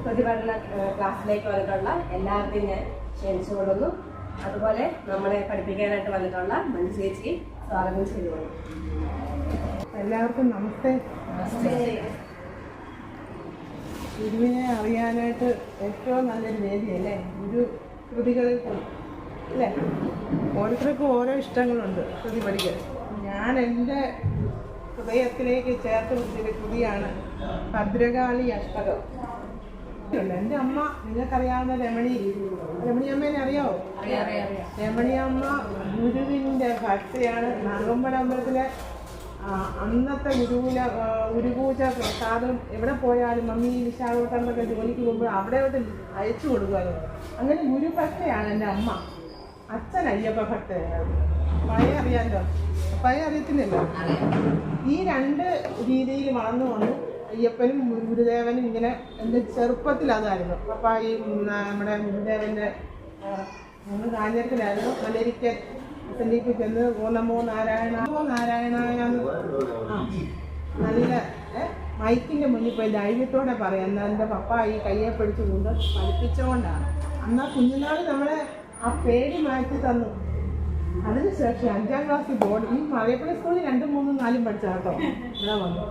പ്രതിപഠന ക്ലാസ്സിലേക്ക് വന്നിട്ടുള്ള എല്ലാവർക്കും ഞാൻ ക്ഷണിച്ചുകൊള്ളുന്നു. അതുപോലെ നമ്മളെ പഠിപ്പിക്കാനായിട്ട് വന്നിട്ടുള്ള മഞ്ജു ചേച്ചി സ്വാഗതം ചെയ്തുകൊള്ളുന്നു. എല്ലാവർക്കും നമസ്തേ. ഗുരുവിനെ അറിയാനായിട്ട് ഏറ്റവും നല്ലൊരു വേദിയല്ലേ ഗുരു കൃതികളിൽ അല്ലേ? ഓരോരുത്തർക്കും ഓരോ ഇഷ്ടങ്ങളുണ്ട് കൃതി പഠിക്കാൻ. ഞാൻ എൻ്റെ ഹൃദയത്തിലേക്ക് ചേർത്ത് വെച്ചൊരു കൃതിയാണ് ഭദ്രകാളി അഷ്ടകം. എൻ്റെ അമ്മ നിങ്ങൾക്കറിയാവുന്ന രമണിയമ്മേനെ അറിയാവോ? രമണിയമ്മ ഗുരുവിൻ്റെ ഭക്തിയാണ്. നാഗമ്പട അമ്പലത്തിലെ അന്നത്തെ ഗുരുപൂജ പ്രസാദം എവിടെ പോയാലും മമ്മി വിശാഖപട്ടണത്തൊക്കെ ജോലിക്ക് പോകുമ്പോൾ അവിടെയോട്ട് അയച്ചു കൊടുക്കുമായിരുന്നു. അങ്ങനെ ഗുരുഭക്തയാണ് എൻ്റെ അമ്മ. അച്ഛൻ അയ്യപ്പ ഭക്തയാണ്. പഴയ അറിയാമല്ലോ, പഴയ അറിയത്തില്ലല്ലോ. ഈ രണ്ട് രീതിയിൽ വളർന്നു വന്നു. അയ്യപ്പനും ഗുരുദേവനും ഇങ്ങനെ എൻ്റെ ചെറുപ്പത്തിൽ അതായിരുന്നു. അപ്പം ഈ നമ്മുടെ ഗുരുദേവൻ്റെ മൂന്ന് കാഞ്ഞത്തിലായിരുന്നു. മലരിക്കൽ സെല്ലിക്ക് ചെന്ന് നമോ നാരായണായ നല്ല മൈക്കിൻ്റെ മുന്നിൽ പോയി ധൈര്യത്തോടെ പറയാം. എന്നാൽ എൻ്റെ പപ്പ ഈ കയ്യെ പിടിച്ചുകൊണ്ട് പഠിപ്പിച്ചുകൊണ്ടാണ്. അന്ന് ആ കുഞ്ഞുനാൾ നമ്മളെ ആ പേടി മാറ്റി തന്നു. അതിനുശേഷം 5ാം ക്ലാസ്സിൽ ബോർഡ് ഈ മലയപ്പള്ളി സ്കൂളിൽ 2, 3, 4 പഠിച്ച കേട്ടോ ഇവിടെ വന്നു.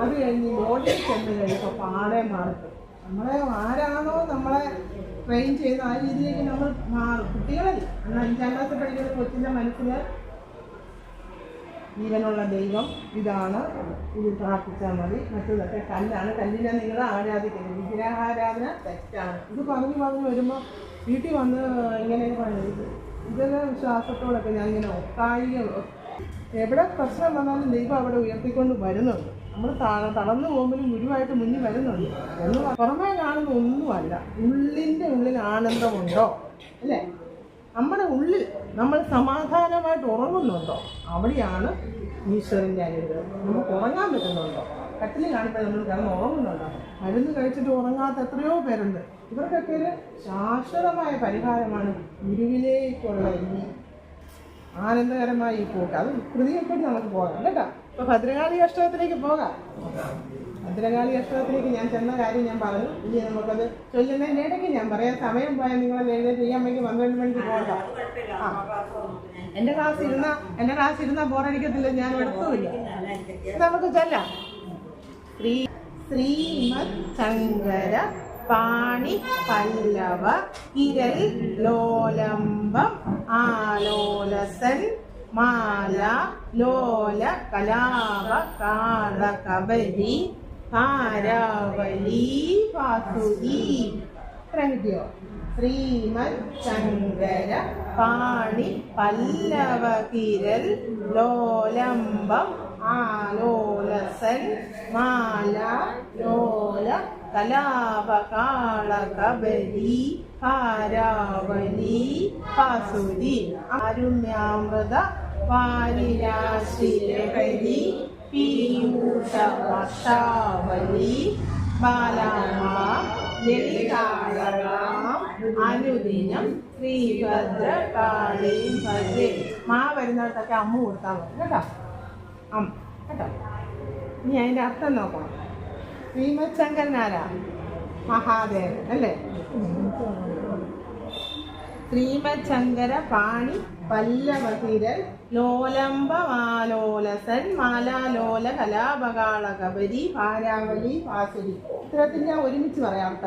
അത് കഴിഞ്ഞ് ബോർഡിൽ ചെന്ന് കഴിയുമ്പോൾ പാടെ മാറും. നമ്മളെ ആരാണോ നമ്മളെ ട്രെയിൻ ചെയ്യുന്ന ആ രീതിയിലേക്ക് നമ്മൾ മാറും. കുട്ടികളല്ല, അന്ന് 5ാം ക്ലാസ്സിൽ പഠിക്കുന്ന കൊച്ചിൻ്റെ മനസ്സിൽ ജീവനുള്ള ദൈവം ഇതാണ്, ഇത് പ്രാർത്ഥിച്ചാൽ മതി, മറ്റതൊക്കെ കല്ലാണ്, കല്ലിനെ നിങ്ങൾ ആരാധിക്കുന്നത്, വിഗ്രഹാരാധന തെറ്റാണ്. ഇത് പറഞ്ഞു വരുമ്പോൾ വീട്ടിൽ വന്ന് ഇങ്ങനെയൊക്കെ പറയുന്നത് ഇതൊക്കെ വിശ്വാസത്തോടൊക്കെ ഞാനിങ്ങനെ ഒക്കായിക എവിടെ പ്രശ്നം വന്നാലും ദൈവം അവിടെ ഉയർത്തിക്കൊണ്ട് വരുന്നുണ്ട്. നമ്മൾ തളർന്നു പോകുമ്പോഴും ഗുരുവായിട്ട് മുന്നിൽ വരുന്നുണ്ട്. എന്ന് പുറമേ കാണുന്ന ഒന്നുമല്ല, ഉള്ളിൽ ആനന്ദമുണ്ടോ അല്ലേ? നമ്മുടെ ഉള്ളിൽ നമ്മൾ സമാധാനമായിട്ട് ഉറങ്ങുന്നുണ്ടോ? അവിടെയാണ് ഈശ്വരൻ്റെ അനുഗ്രഹം. നമുക്ക് ഉറങ്ങാൻ പറ്റുന്നുണ്ടോ? കട്ടിൽ കാണുമ്പോൾ നമ്മൾ കിടന്ന് ഉറങ്ങുന്നുണ്ടോ? മരുന്ന് കഴിച്ചിട്ട് ഉറങ്ങാത്ത എത്രയോ പേരുണ്ട്. ഇവർക്കൊക്കെ ഒരു ശാശ്വതമായ പരിഹാരമാണ് ഗുരുവിലേക്കുള്ള ഈ ആനന്ദകരമായ ഈ കൂട്ട്. അത് കൃതിയെപ്പറ്റി നമുക്ക് പോകാം കേട്ടോ. ഇപ്പോൾ ഭദ്രകാളി അഷ്ടകത്തിലേക്ക് പോകാം. ഭദ്രകാളി അഷ്ടകത്തിലേക്ക് ഞാൻ ചെന്ന കാര്യം ഞാൻ പറഞ്ഞു. ഇനി നമുക്കത് ചൊല്ലുന്നതിൻ്റെ ഇടയ്ക്ക് ഞാൻ പറയാം. സമയം പോയാൽ നിങ്ങൾ എഴുന്നേറ്റ് ഈ അമ്മയ്ക്ക് 12 മണിക്ക് പോകാം. എൻ്റെ ക്ലാസ് ഇരുന്നാൽ ബോറടിക്കത്തില്ല, ഞാൻ എടുത്തുമില്ല. നമുക്ക് ചൊല്ലാം. ശ്രീമദ് ശങ്കര പാണി പല്ലവ ഇരൽ ലോലംബം ആലോലസൻ മാല ലോല കലാപ കാളകബരി ഭാരാവലി പാസുരി. കിട്ടിയോ? ശ്രീമദ് ശങ്കര പാണി പല്ലവ കിരൽ ലോലംബം ആലോലസൻ മാല ലോല കലാപ കാളകബരി ഭാരാവലി പാസുരി. അരുണ്യാമൃത വാരിരാശിരഹരി പീയൂഷ വർഷാവലി ബാലാമ ലളിതാളകാം അനുദിനം ശ്രീഭദ്രകാളീ ഭജേ. വരുന്നിടത്തൊക്കെ അമ്മ കൊടുത്താൽ മതി കേട്ടോ. കേട്ടോ. ഇനി അതിൻ്റെ അർത്ഥം നോക്കണം. ശ്രീമദ് ശങ്കരനാരാ? മഹാദേവൻ അല്ലേ? ശ്രീമദ് ശങ്കര പാണി പല്ലവകിരൽ ലോലംബമാലോലസൻ മാലാലോല കലാപകാളകബരി ഭാരാവലി പാസുരി. ഇത്തരത്തിൻ്റെ ഒരുമിച്ച് പറയാത്ത,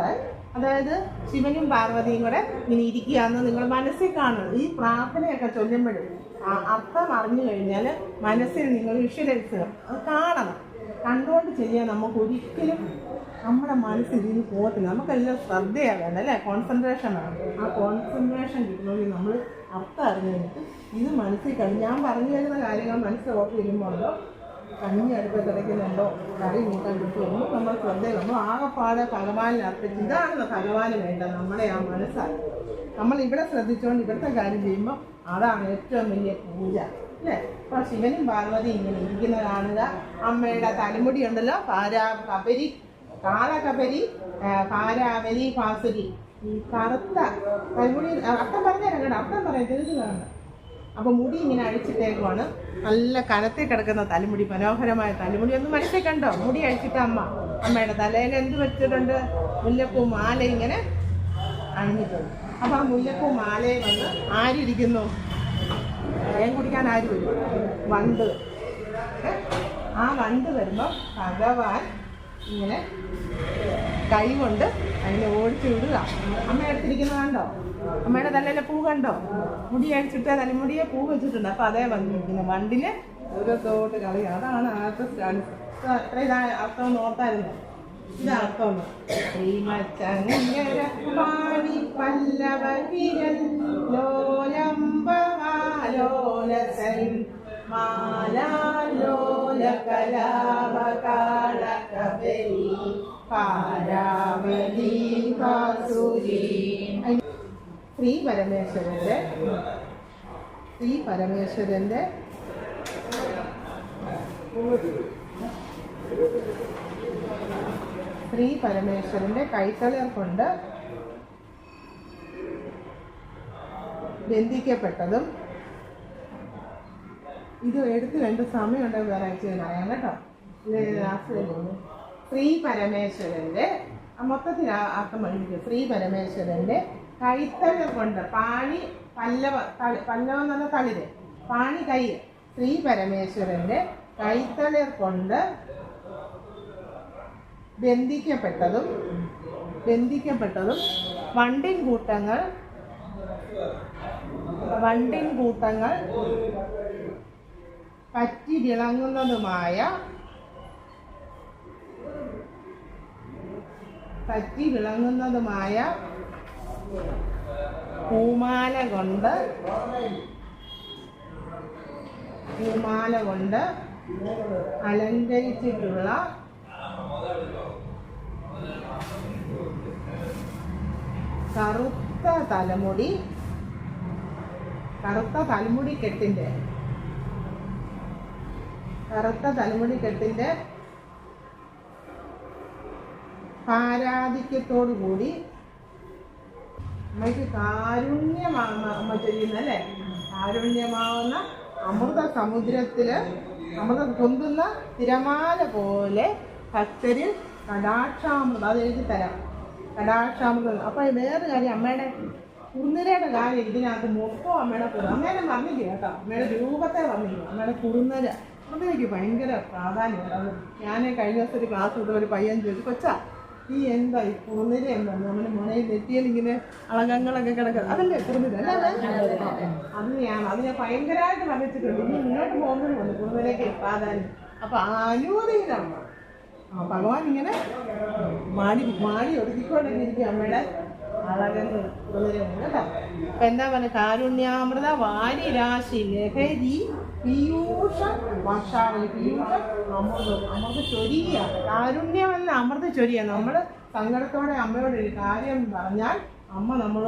അതായത് ശിവനും പാർവതിയും കൂടെ ഇങ്ങനെ ഇരിക്കുകയെന്ന് നിങ്ങൾ മനസ്സിൽ കാണും. ഈ പ്രാർത്ഥനയൊക്കെ ചൊല്ലുമ്പോഴും അർത്ഥം അറിഞ്ഞു കഴിഞ്ഞാൽ മനസ്സിൽ നിങ്ങൾ വിഷ്വലൈസ് അത് കാണണം. കണ്ടുകൊണ്ട് ചെയ്യാൻ നമുക്ക് ഒരിക്കലും നമ്മുടെ മനസ്സിൽ നിന്ന് പോകത്തില്ല. നമുക്കെല്ലാം ശ്രദ്ധയാണ് വേണ്ട അല്ലേ? കോൺസെൻട്രേഷൻ ആണ്. ആ കോൺസെൻട്രേഷൻ കിട്ടണമെങ്കിൽ നമ്മൾ അർത്ഥം അറിഞ്ഞു കഴിഞ്ഞിട്ട് ഇത് മനസ്സിൽ കഴിഞ്ഞ് ഞാൻ പറഞ്ഞു തരുന്ന കാര്യങ്ങൾ മനസ്സിൽ ഓർത്ത് വരുമ്പോഴോ കഞ്ഞി അടുപ്പത്ത് കിടക്കുന്നുണ്ടോ കറി നീക്കാൻ കിട്ടുമോ നമ്മൾ ശ്രദ്ധയിൽ നമ്മൾ ആകെപ്പാടെ ഭഗവാനിൽ അർപ്പിച്ച് ഇതാണ് ഭഗവാന് വേണ്ടത്. നമ്മുടെ ആ മനസ്സാണ് നമ്മൾ ഇവിടെ ശ്രദ്ധിച്ചുകൊണ്ട് ഇവിടുത്തെ കാര്യം ചെയ്യുമ്പോൾ അതാണ് ഏറ്റവും വലിയ പൂജ അല്ലേ? അപ്പോൾ ശിവനും പാർവതിയും ഇങ്ങനെ ഇരിക്കുന്ന കാണുക. അമ്മയുടെ തലമുടി ഉണ്ടല്ലോ, കാളകബരി ഭാരാവലി പാസുരി. ഈ കറുത്ത തലമുടി അർത്ഥം പറഞ്ഞുതരാം കേട്ടോ. അർത്ഥം പറയാം, തീർന്നു കാണണം. അപ്പോൾ മുടി ഇങ്ങനെ അഴിച്ചിട്ടേക്കുവാണ്. നല്ല കനത്തിൽ കിടക്കുന്ന തലമുടി, മനോഹരമായ തലമുടി. ഒന്ന് മനസ്സിൽ കണ്ടോ? മുടി അഴിച്ചിട്ട് അമ്മയുടെ തലയിൽ എന്ത് വെച്ചിട്ടുണ്ട്? മുല്ലപ്പൂ മാല ഇങ്ങനെ അണിഞ്ഞിട്ടുണ്ട്. അപ്പോൾ ആ മുല്ലപ്പൂ മാലയിൽ വന്ന് ആരിയിരിക്കുന്നു? തേൻ കുടിക്കാൻ ആര് വരും? വണ്ട്. ആ വണ്ട് വരുമ്പോൾ ഭഗവാൻ ഇങ്ങനെ കൈ കൊണ്ട് അതിനെ ഓടിച്ചു വിടുക. അമ്മ എടുത്തിരിക്കുന്നത് കണ്ടോ? അമ്മയുടെ തലയിലെ പൂ കണ്ടോ? മുടി അഴിച്ചിട്ട് തലമുടിയെ പൂ വെച്ചിട്ടുണ്ട്. അപ്പം അതേ വന്നിരിക്കുന്നു. വണ്ടിന് ദൂരത്തോട്ട് കളിയാണ്. അതാണ് ആദ്യത്തെ സ്റ്റാൻഡ്. അത്ര ഇതാ അർത്ഥം ഓർത്തായിരുന്നു. ഇതാ അർത്ഥം. ശ്രീമച്ചങ്ങരപ്പാണി പല്ലവ കിരൽ ലോലംബമാലോലസൻ മാലാലോല കലാപകാളകബലി പാരാവലി കാസുരി. ശ്രീ പരമേശ്വരൻ്റെ കൈത്തളർ കൊണ്ട് ബന്ധിക്കപ്പെട്ടതും. ഇത് എടുത്ത് രണ്ട് സമയമുണ്ടെങ്കിൽ വേറെ ചെയ്യാൻ കേട്ടോ. ശ്രീ പരമേശ്വരൻ്റെ മൊത്തത്തിൽ അർത്ഥം പഠിപ്പിക്കും. ശ്രീ പരമേശ്വരൻ്റെ കൈത്തളർ കൊണ്ട് പാണി പല്ലവം എന്ന് പറഞ്ഞ തളിര്, പാണി കൈ. ശ്രീ പരമേശ്വരൻ്റെ കൈത്തളർ കൊണ്ട് ബന്ധിക്കപ്പെട്ടതും വണ്ടിൻ കൂട്ടങ്ങൾ പറ്റി വിളങ്ങുന്നതുമായ പൂമാല കൊണ്ട് അലങ്കരിച്ചിട്ടുള്ള കറുത്ത തലമുടിക്കെട്ടിൻ്റെ പാരാധിക്യത്തോടുകൂടി അമ്മയ്ക്ക് കാരുണ്യമാകുന്ന ചെയ്യുന്നല്ലേ, കാരുണ്യമാവുന്ന അമൃത സമുദ്രത്തില് അമൃതം പൊന്തുന്ന തിരമാല പോലെ ഭക്തരിൽ കടാക്ഷാമൃതം. അത് എഴുതി തരാം, കടാക്ഷാമൃതം. അപ്പൊ വേറെ കാര്യം, അമ്മയുടെ കുറുനിരയുടെ കാര്യം ഇതിനകത്ത് മൊത്തം അമ്മയുടെ അമ്മേനെ പറഞ്ഞില്ല കേട്ടോ. അമ്മയുടെ രൂപത്തെ പറഞ്ഞില്ല, അമ്മയുടെ കുറുനിര അതെനിക്ക് ഭയങ്കര പ്രാധാന്യമാണ്. ഞാൻ കഴിഞ്ഞ ദിവസം ഒരു ക്ലാസ് വിട്ട് ഒരു പയ്യൻ ചോദിച്ചു, കൊച്ചാ ഈ എന്താ ഈ കുറുനിര എന്താണ്? നമ്മുടെ മുനയിൽ നെറ്റിയിൽ ഇങ്ങനെ അളകങ്ങളൊക്കെ കിടക്കുക, അതല്ലേ കുറുനിര? അത് ഞാൻ ഭയങ്കരമായിട്ട് പറഞ്ഞിട്ടുണ്ട്. ഇനി മുന്നോട്ട് പോകുന്നതിന് വന്നു കുറുനിരയ്ക്ക് പ്രാധാന്യം. അപ്പൊ അനുവദിയിലാണ് ഭഗവാൻ ഇങ്ങനെ മാടി ഒതുക്കിക്കൊണ്ടിരിക്കും അമ്മയുടെ അളകങ്ങൾ കുറുനിരമുണ്ട് കേട്ടോ. അപ്പൊ എന്താ പറയുക? കാരുണ്യാമൃത വാരിരാശി ലഹരി പീയൂഷ വർഷാവലി. പീയൂഷം അമൃത ചൊരിയ. കാരുണ്യമല്ല, അമൃത ചൊരിയ. നമ്മൾ സങ്കടത്തോടെ അമ്മയോട് ഒരു കാര്യം പറഞ്ഞാൽ അമ്മ നമ്മൾ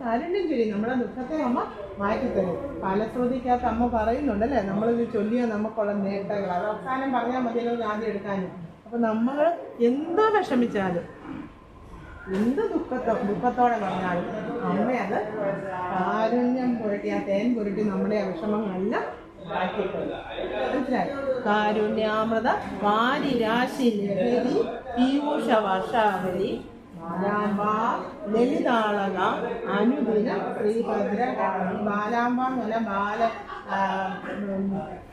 കാരുണ്യം ചൊരിയും. നമ്മുടെ ദുഃഖത്തെ അമ്മ മാറ്റിത്തരും. ഫലശ്രുതിക്കകത്ത് അമ്മ പറയുന്നുണ്ടല്ലേ, നമ്മളിത് ചൊല്ലിയ നമുക്കുള്ള നേട്ടങ്ങൾ. അത് അവസാനം പറഞ്ഞാൽ മതിയല്ലോ ആദ്യം എടുക്കാനും. അപ്പൊ നമ്മൾ എന്തോ വിഷമിച്ചാലും എന്ത് ദുഃഖത്തോടെ പറഞ്ഞാലും അമ്മയത് കാരുണ്യം പുരട്ടി, ആ തേൻ പുരട്ടി നമ്മുടെ വിഷമങ്ങളെല്ലാം മനസ്സിലായി. കാരുണ്യാമൃത വാരിരാശി ലഹരി പീയൂഷ വർഷാവലി ബാലാംബ ലളിതാളക അനുദിന ശ്രീഭദ്ര. ബാലാംബ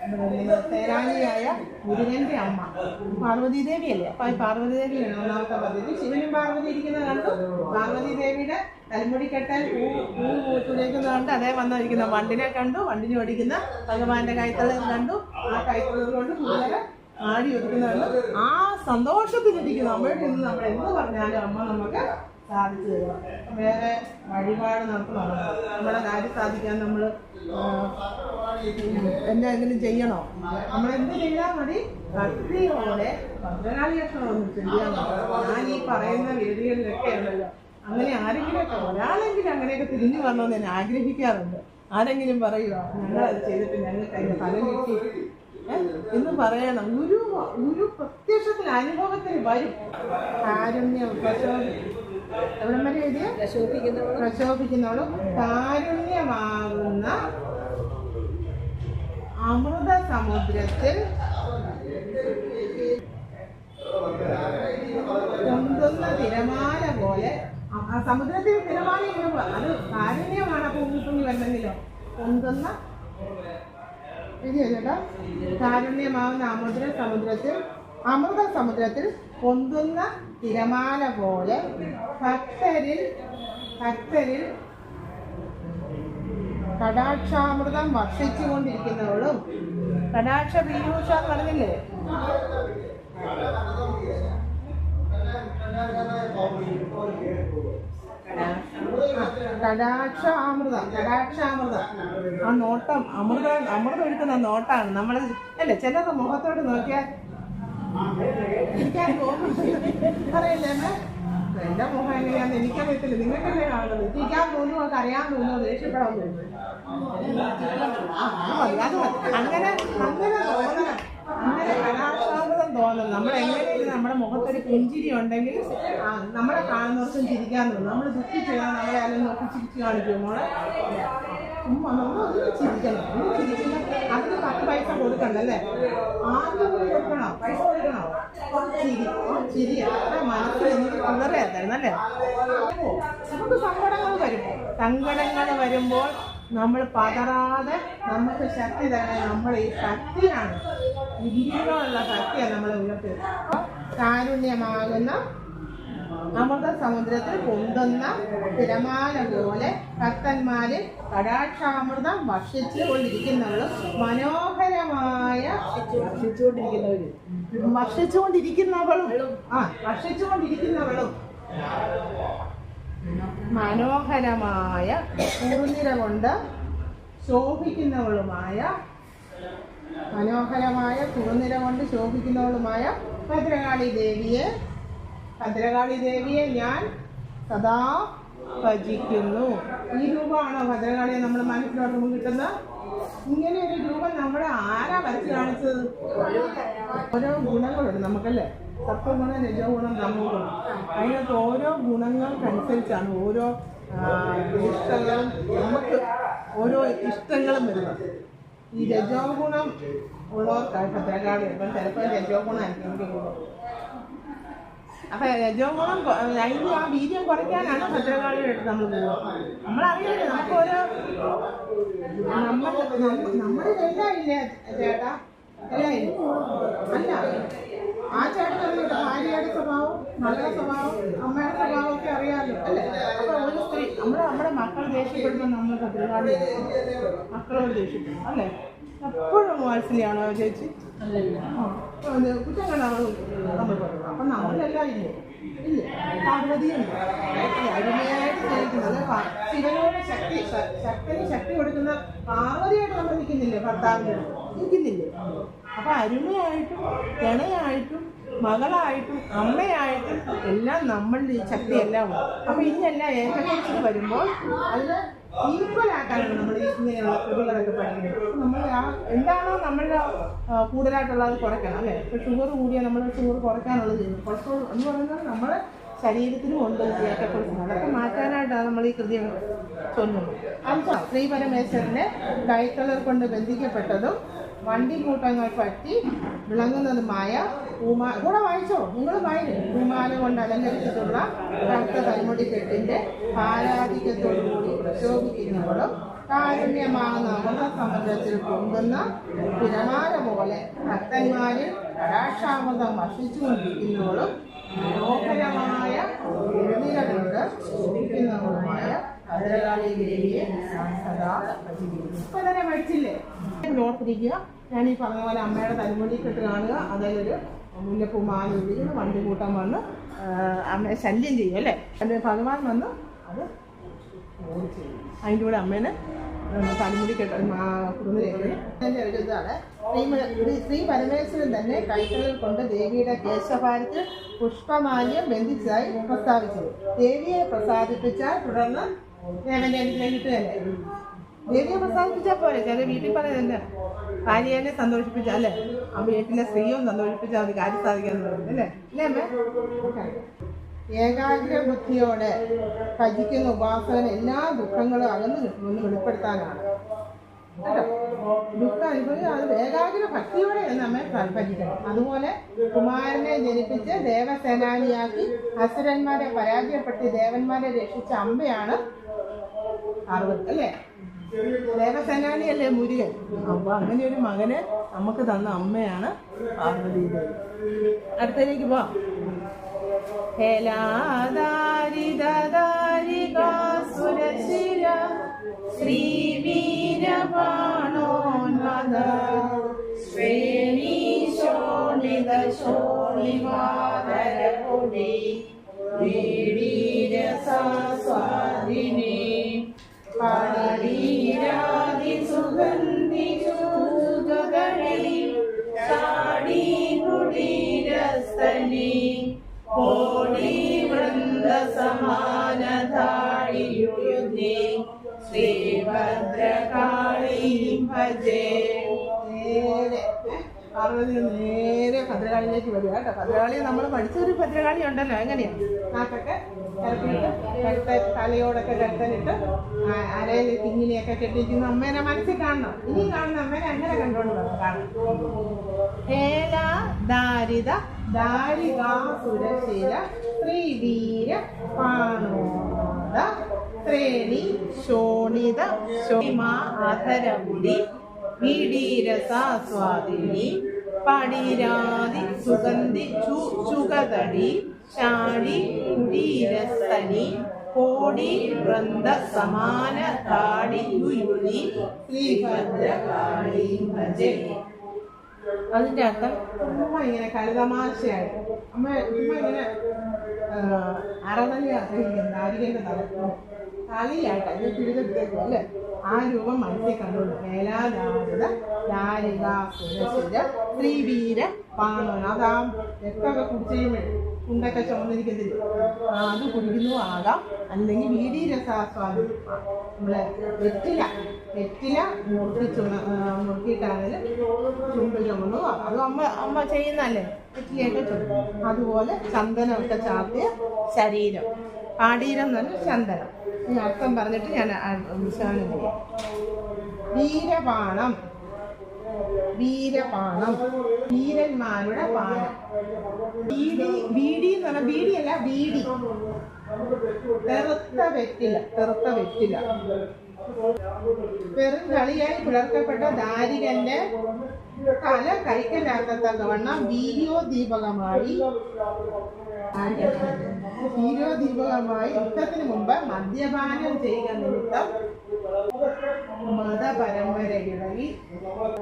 എന്ന് പറഞ്ഞാൽ തേരാളിയായ മുരുകന്റെ അമ്മ പാർവതീദേവി അല്ലേ? അപ്പൊ പാർവതീദേവിയാണ് ഒന്നാമത്തെ പദ്ധതി. ശിവനും പാർവതി ഇരിക്കുന്നത് കണ്ടു. പാർവതീദേവിയുടെ തലമുടിക്കെട്ടാൻ പൂ തുലയ്ക്കുന്നത് കണ്ട് അതേ വന്നിരിക്കുന്ന വണ്ടിനെ കണ്ടു. വണ്ടിന് ഓടിക്കുന്ന ഭഗവാന്റെ കൈത്തളർ കണ്ടു. ആ കൈത്തളർ കൊണ്ട് കൂടുതൽ ആടി ഒതുക്കുന്നുണ്ട്. ആ സന്തോഷത്തിലിരിക്കുന്നു. അമ്മയുടെ നിന്ന് നമ്മൾ എന്ത് പറഞ്ഞാലും അമ്മ നമുക്ക് സാധിച്ചു തരുക. വേറെ വഴിപാട് നടത്തുന്നുണ്ട്. നമ്മുടെ കാര്യം സാധിക്കാൻ നമ്മൾ എന്തെങ്കിലും ചെയ്യണോ? നമ്മളെന്ത് ചെയ്താൽ മതി? ഭക്തിയോടെ ഭദ്രകാളിയക്ഷരമൊന്നും ചെയ്യാൻ മതി. ഞാൻ ഈ പറയുന്ന വേദികളിലൊക്കെ ഉണ്ടല്ലോ, അങ്ങനെ ആരെങ്കിലുമൊക്കെ ഒരാളെങ്കിലും അങ്ങനെയൊക്കെ തിരിഞ്ഞു വരണമെന്ന് ഞാൻ ആഗ്രഹിക്കാറുണ്ട്. ആരെങ്കിലും പറയുക ഞങ്ങളത് ചെയ്തിട്ട് ഞങ്ങൾക്ക് അതിൻ്റെ ഫലം കിട്ടി എന്ന് പറയണം. ഗുരു പ്രത്യക്ഷത്തിൽ അനുഭവത്തിൽ വരും. കാരുണ്യം എവിടം വരെ എഴുതിയ പ്രശോഭിക്കുന്നവളും കാരുണ്യമാകുന്ന അമൃത സമുദ്രത്തിൽ പൊന്തുന്ന തിരമാല പോലെ. സമുദ്രത്തിൽ തിരമാല ഇങ്ങനെ അത് കാരുണ്യമാണ്. പൊങ്ങി പൊങ്ങി വരണമെങ്കിലോ പൊന്തുന്ന കേട്ടോ. കാരുണ്യമാവുന്ന അമൃത സമുദ്രത്തിൽ പൊന്തുന്ന തിരമാല പോലെ ഭക്തരിൽ കടാക്ഷാമൃതം വർഷിച്ചുകൊണ്ടിരിക്കുന്നവളും. കടാക്ഷ പീയൂഷ എന്ന് പറഞ്ഞില്ലേ, കടാക്ഷാമൃതം. ആ നോട്ടം അമൃതം ഒഴുക്കുന്ന നോട്ടാണ് നമ്മൾ അല്ലേ. ചിലത് മുഖത്തോട് നോക്കിയാൽ ഇരിക്കാൻ പറയല്ലേ എന്റെ മുഖം എങ്ങനെയാന്ന് എനിക്കറിയത്തില്ല, നിങ്ങൾക്കല്ലേ കാണുന്നത്. ഇരിക്കാൻ തോന്നുന്നു, നമുക്ക് അറിയാൻ തോന്നുന്നു, ദേഷ്യപ്പെടാൻ തോന്നുന്നു. അങ്ങനെ തോന്നണം, അങ്ങനെ കലാശാമൃതം തോന്നണം. നമ്മളെങ്ങനെയും നമ്മുടെ മുഖത്തൊരു പുഞ്ചിരി ഉണ്ടെങ്കിൽ നമ്മളെ കാണുന്നവർക്കും ചിരിക്കാൻ തോന്നും. നമ്മൾ ദുഃഖിച്ച് നമ്മളെ ആരും നോക്കി ചിരിച്ച് കാണിക്കും. മോളെ ചിരിക്കണം. ചിരിക്കുമ്പോൾ അതിന് 10 പൈസ കൊടുക്കണ്ടല്ലേ, ആദ്യം കൊടുക്കണോ, പൈസ കൊടുക്കണോ? ചിരി മനസ്സിൽ എനിക്ക് വളരെ തരുന്നല്ലേ. നമുക്ക് സങ്കടങ്ങൾ വരുമ്പോൾ നമ്മൾ പതറാതെ നമുക്ക് ശക്തി തരണേ. നമ്മൾ ഈ ശക്തിയാണ്, ഇതിനുള്ള ശക്തിയാണ് നമ്മളെ ഉയർത്തി. കാരുണ്യമാകുന്ന അമൃത സമുദ്രത്തിൽ പൊന്തുന്ന തിരമാല പോലെ ഭക്തന്മാരിൽ കടാക്ഷാമൃതം വർഷിച്ചുകൊണ്ടിരിക്കുന്നവളും മനോഹരമായ കുറുനിര കൊണ്ട് ശോഭിക്കുന്നവളുമായ ഭദ്രകാളി ദേവിയെ ഞാൻ സദാ ഭജിക്കുന്നു. ഈ രൂപമാണോ ഭദ്രകാളിയെ നമ്മൾ മനസ്സിലോട്ട് കിട്ടുന്ന? ഇങ്ങനെ ഒരു രൂപം നമ്മുടെ ആരാ വരച്ച് കാണിച്ചത്? ഓരോ ഗുണങ്ങളുണ്ട് നമുക്കല്ലേ, സത്വഗുണം, രജോഗുണം, തമോഗുണം. അതിനകത്ത് ഓരോ ഗുണങ്ങൾക്കനുസരിച്ചാണ് ഓരോ ഇഷ്ടങ്ങളും, നമുക്ക് ഓരോ ഇഷ്ടങ്ങളും വരുന്നത്. ഈ രജോ ഗുണം ഉള്ളവർക്കാണ് ഭദ്രകാളി. ഇപ്പം ചിലപ്പോൾ രജോ ഗുണമായിരിക്കും എനിക്ക് കൂടുതൽ. അപ്പം രജോ ഗുണം അതിന് ആ വീര്യം കുറയ്ക്കാനാണ് ഭദ്രകാളിയുടെ അടുത്ത് നമ്മൾ പോകുക. നമ്മളറിയില്ല, നമുക്ക് ഓരോ നമ്മളിതെല്ലാം ഇല്ലേ ചേട്ടാ, എല്ലാം ഇല്ല അല്ല. ആ ചേട്ടൻ അറിയില്ല ഭാര്യയുടെ സ്വഭാവം, മകളുടെ സ്വഭാവം, അമ്മയുടെ സ്വഭാവം ഒക്കെ അറിയാമല്ലോ അല്ലേ. അപ്പൊ ഒരു സ്ത്രീ നമ്മുടെ മക്കൾ ദേഷ്യപ്പെടുമ്പോൾ നമ്മൾ ഭദ്രകാളി മക്കളോട് ദേഷ്യപ്പെടും അല്ലേ. എപ്പോഴും വാത്സല്യാണോ ചേച്ചി? കുറ്റങ്ങളാണ് നമ്മൾ പറയുന്നത്. അപ്പൊ നമ്മളെല്ലാം ഇല്ലേ പാർവതിയുണ്ട് അരുമയായിട്ട് സ്നേഹിക്കുന്നത്. ശിവനോട് ശക്തി കൊടുക്കുന്ന പാർവതിയായിട്ട് നമ്മൾ നിൽക്കുന്നില്ലേ, ഭർത്താവിൻ്റെ നിൽക്കുന്നില്ലേ. അപ്പൊ അരുമയായിട്ടും ഗണയായിട്ടും മകളായിട്ടും അമ്മയായിട്ടും എല്ലാം നമ്മളുടെ ഈ ശക്തിയെല്ലാം ഉണ്ട്. അപ്പൊ ഇതെല്ലാം ഏകദേശം വരുമ്പോൾ അതിന് ഈക്വലാക്കാനാണ് നമ്മൾ ഇങ്ങനെയുള്ള കൃതികളൊക്കെ പഠിക്കുന്നത്. നമ്മൾ എന്താണോ നമ്മളുടെ കൂടുതലായിട്ടുള്ളത് കുറയ്ക്കണം അല്ലേ. ഇപ്പൊ ഷുഗർ കൂടിയാൽ നമ്മൾ ഷുഗർ കുറയ്ക്കാനുള്ളത് ചെയ്യുന്നു. കൊളസ്ട്രോൾ എന്ന് പറയുന്നത് നമ്മുടെ ശരീരത്തിനും ഉണ്ട് ഏറ്റക്കുറച്ച്. അതൊക്കെ മാറ്റാനായിട്ടാണ് നമ്മൾ ഈ കൃതി ചൊല്ലുന്നത്. അഞ്ചാം ശ്രീ പരമേശ്വരന്റെ കൈത്തളർ കൊണ്ട് ബന്ധിക്കപ്പെട്ടതും വണ്ടിക്കൂട്ടങ്ങൾ പറ്റി വിളങ്ങുന്നതുമായ കൂടെ വായിച്ചോ, നിങ്ങൾ വായിക്കും. പൂമാല കൊണ്ട് അലങ്കരിച്ചിട്ടുള്ള കറുത്ത കൈമുടിക്കെട്ടിന്റെ ആരാധിക്കത്തോടുകൂടി പ്രശോഭിക്കുന്നവളും കാരുണ്യമാകുന്ന അമൃത സമുദ്രത്തിൽ പൊന്തുന്ന തിരമാല പോലെ ഭക്തന്മാരിൽ കടാക്ഷാമൃതം വർഷിച്ചുകൊണ്ടിരിക്കുന്നവളും മനോഹരമായ എഴുതികളുണ്ട് ശോഭിക്കുന്നവളുമായ ഭദ്രകാളി ദേവിയെ സദാ ഭജിക്കുന്നു. ഇപ്പൊ തന്നെ പഠിച്ചില്ലേ? ഓർത്തിരിക്കുക. ഞാൻ ഈ പറഞ്ഞ പോലെ അമ്മയുടെ തലമുടിക്കെട്ട് കാണുക, അതിലൊരു മുല്ലപ്പൂമാല ഒഴിക്കുന്ന വണ്ടിക്കൂട്ടം വന്ന് അമ്മയെ ശല്യം ചെയ്യും അല്ലേ. അതിൻ്റെ ഭഗവാൻ വന്ന് അത് ഓടിച്ചു. അതിൻ്റെ കൂടെ അമ്മേനെ തലമുടിക്കെട്ട് ഒരു ഇതാണ്. ശ്രീ പരമേശ്വരൻ തന്നെ കൈകളിൽ കൊണ്ട് ദേവിയുടെ കേശഭാരത്തിൽ പുഷ്പമാല്യം ബന്ധിച്ചതായി പ്രസ്താവിച്ചത്. ദേവിയെ പ്രസാദിപ്പിച്ചാൽ തുടർന്ന് ദേവന്റെ അടുത്തേക്ക് കിട്ടുകയല്ലേ. ദേവിയെ പ്രസാദിപ്പിച്ചാൽ പോലെ ചില വീട്ടിൽ പറയുന്നില്ല, ഭാര്യനെ സന്തോഷിപ്പിച്ചാൽ അല്ലേ, ആ വീട്ടിലെ സ്ത്രീയും സന്തോഷിപ്പിച്ചാൽ മതി കാര്യം സാധിക്കാന്ന് പറയുന്നത് അല്ലേ. അല്ലേ അമ്മേ? ഏകാഗ്ര ബുദ്ധിയോടെ ഭജിക്കുന്ന ഉപാസകൻ എല്ലാ ദുഃഖങ്ങളും അകന്നു കിട്ടുമെന്ന് വെളിപ്പെടുത്താനാണ്. കേട്ടോ. ദുഃഖം അനുഭവിക്കുക, അത് ഏകാഗ്ര ഭക്തിയോടെ നമ്മെ ഭജിക്കണം. അതുപോലെ കുമാരനെ ജനിപ്പിച്ച് ദേവസേനാനിയാക്കി അസുരന്മാരെ പരാജയപ്പെടുത്തി ദേവന്മാരെ രക്ഷിച്ച അമ്പയാണ് പാർവതി അല്ലേ. ദേവസേനാനിയല്ലേ മുരുകൻ. അപ്പൊ അങ്ങനെ ഒരു മകന് നമുക്ക് തന്ന അമ്മയാണ് പാർവതി ദേവി. അടുത്തതിലേക്ക് പോവാം. ഹേലാദാരിദാരികാസുരശിര ശ്രീവീരബാണോന്മദ ശ്രേണീശോണിതശോണിമാതരപുടി വീടീരസാസ്വാദിനി പാടീരാതിസുഗന്ധിചൂതകളി ചാടി കുടീരസ്ഥലി കോടി വൃന്ദസമാനധാരിയുയുധി ശ്രീഭദ്രകാളി ഭജേ. പാർവതി നേരെ ഭദ്രകാളിയിലേക്ക് വരിക കേട്ടോ. ഭദ്രകാളിയെ നമ്മൾ പഠിച്ചൊരു ഭദ്രകാളി ഉണ്ടല്ലോ, എങ്ങനെയാണ് നാക്കൊക്കെ കിടത്തിയിട്ട് കഴുത്ത തലയോടൊക്കെ കെട്ടനിട്ട് അരയിൽ തിങ്ങിനെയൊക്കെ കെട്ടിയിരിക്കുന്ന അമ്മേനെ മനസ്സിൽ കാണണം. ഇനി കാണുന്ന അമ്മേനെ അങ്ങനെ കണ്ടുകൊണ്ട് വേണം കാണാൻ. ഹേല ദാരിത ദാരികാസുരശീല ശ്രീവീര പാണോദ ശ്രേണി ശോണിത ശോണിമാ ആധരമുടി വീടീരസാസ്വാദിനി പാടീരാതി സുഗന്ധി ചുഗതടി ചാടി കുടീരസ്ഥനി കോടി വൃന്ദ സമാന താടി യുയുധി ശ്രീഭദ്രകാളി ഭജേ. അതിന്റെ അർത്ഥം ഉമ്മ ഇങ്ങനെ കരുതമാശയായിട്ട് അമ്മ ഇങ്ങനെ അറതലി ആഗ്രഹിക്കുന്നത് നാരികന്റെ തലയായിട്ട് അതിന് പിടിതെടുത്തേക്കും അല്ലേ. ആ രൂപം മനസ്സിൽ കണ്ടുകൊണ്ട് മേലാദാരിത ദാരികാസുരശിര ശ്രീവീര പാണോൻ. അതാ രക്തമൊക്കെ കുടിച്ചുമ്പോൾ ഉണ്ടൊക്കെ ചുമന്നിരിക്കത്തില്ല, അത് കുടിക്കുന്നു ആകാം. അല്ലെങ്കിൽ വീടീരസാസ്വാദി നമ്മളെ വെറ്റില മുറുക്കിയിട്ടാണെങ്കിലും ചുണ്ട് ചുമന്നു ആകാം. അത് അമ്മ ചെയ്യുന്നല്ലേ, വെറ്റിലയൊക്കെ ചുമന്നു. അതുപോലെ ചന്ദനമൊക്കെ ചാർത്തിയ ശരീരം, പാടീരം എന്ന് പറഞ്ഞാൽ ചന്ദനം. ഈ അർത്ഥം പറഞ്ഞിട്ട് ഞാൻ വിശകലനം ചെയ്യാം. വീരപാണം വീരന്മാരുടെ പാനം. ബീഡി എന്ന് പറഞ്ഞാൽ ബീഡിയല്ല, ബീഡി തെറുത്ത വെറ്റില. വെറും കളിയായി പിളർക്കപ്പെട്ട ദാരികന്റെ തല കൈക്കലാക്കത്തക്കവണ്ണം വീര്യോദ്ദീപകമായി യുദ്ധത്തിന് മുമ്പ് മദ്യപാനം ചെയ്യുക നിമിത്തം മതപരമ്പരയിടയിൽ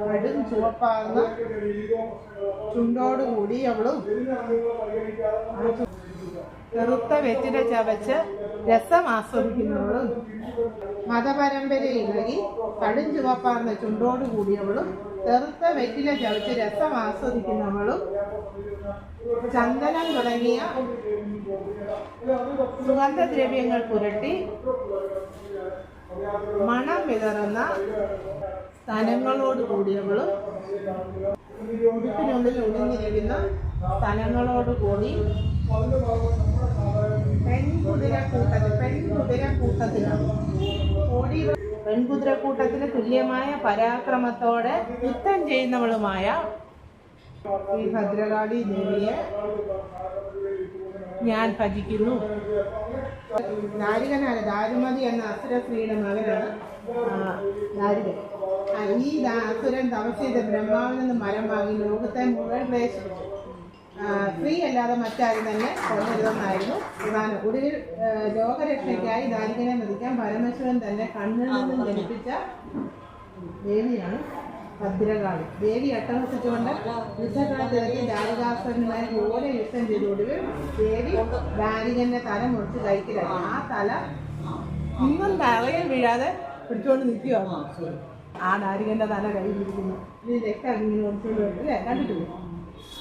കടും ചുവപ്പാർന്ന ചുണ്ടോടുകൂടി അവളും കറുത്ത വെറ്റില ചവച്ച് രസം ആസ്വദിക്കുന്നവളും മതപരമ്പരയിളകി കടും ചുവപ്പാർന്ന ചുണ്ടോട് കൂടിയവളും കറുത്ത വെറ്റില ചവച്ച് രസം ആസ്വദിക്കുന്നവളും ചന്ദനം തുടങ്ങിയ സുഗന്ധദ്രവ്യങ്ങൾ പുരട്ടി മണം വിതറുന്ന സ്ഥലങ്ങളോട് കൂടിയവളും ഉടുപ്പിനുള്ളിൽ ഒളിഞ്ഞിരിക്കുന്ന സ്ഥലങ്ങളോടുകൂടി പെൺകുതിരക്കൂട്ടത്തിന് തുല്യമായ പരാക്രമത്തോടെ യുദ്ധം ചെയ്യുന്നവളുമായ ഈ ഭദ്രകാളി ദേവിയെ ഞാൻ ഭജിക്കുന്നു. ദാരികനാണ്, ദാരുമതി എന്ന അസുര സ്ത്രീയുടെ മകനാണ് ദാരികൻ. ഈ അസുരൻ തപസ് ചെയ്ത് ബ്രഹ്മാവിൽ നിന്ന് മരം വാങ്ങി ലോകത്തെ മുഴുവൻ ക്ലേശിച്ചു. സ്ത്രീ അല്ലാതെ മറ്റാരും തന്നെ കൊല്ലരുതെന്നായിരുന്നു പ്രധാനം. ഒടുവിൽ ലോകരക്ഷയ്ക്കായി ദാരികനെ മതിക്കാൻ പരമശിവൻ തന്നെ കണ്ണിൽ നിന്നും ജനിപ്പിച്ച ദേവിയാണ് ഭദ്രകാളി. ദേവി അട്ടഹസിച്ചുകൊണ്ട് യുദ്ധകാലത്തിറക്കി ദാരികാസുരനുമായി ഓരോ യുദ്ധം ചെയ്തോടുവിൽ ദേവി ദാരികന്റെ തല മുറിച്ച് കൈക്കിലാക്കി. ആ തല ഇന്നും തറയിൽ വീഴാതെ പിടിച്ചുകൊണ്ട് നിൽക്കുകയാണ്. ആ ദാരികന്റെ തല കയ്യിലിരിക്കുന്നു. ഇത് രക്തം ഇങ്ങനെ ഒളിച്ചുകൊണ്ട് വരും അല്ലേ, കണ്ടിട്ടില്ല?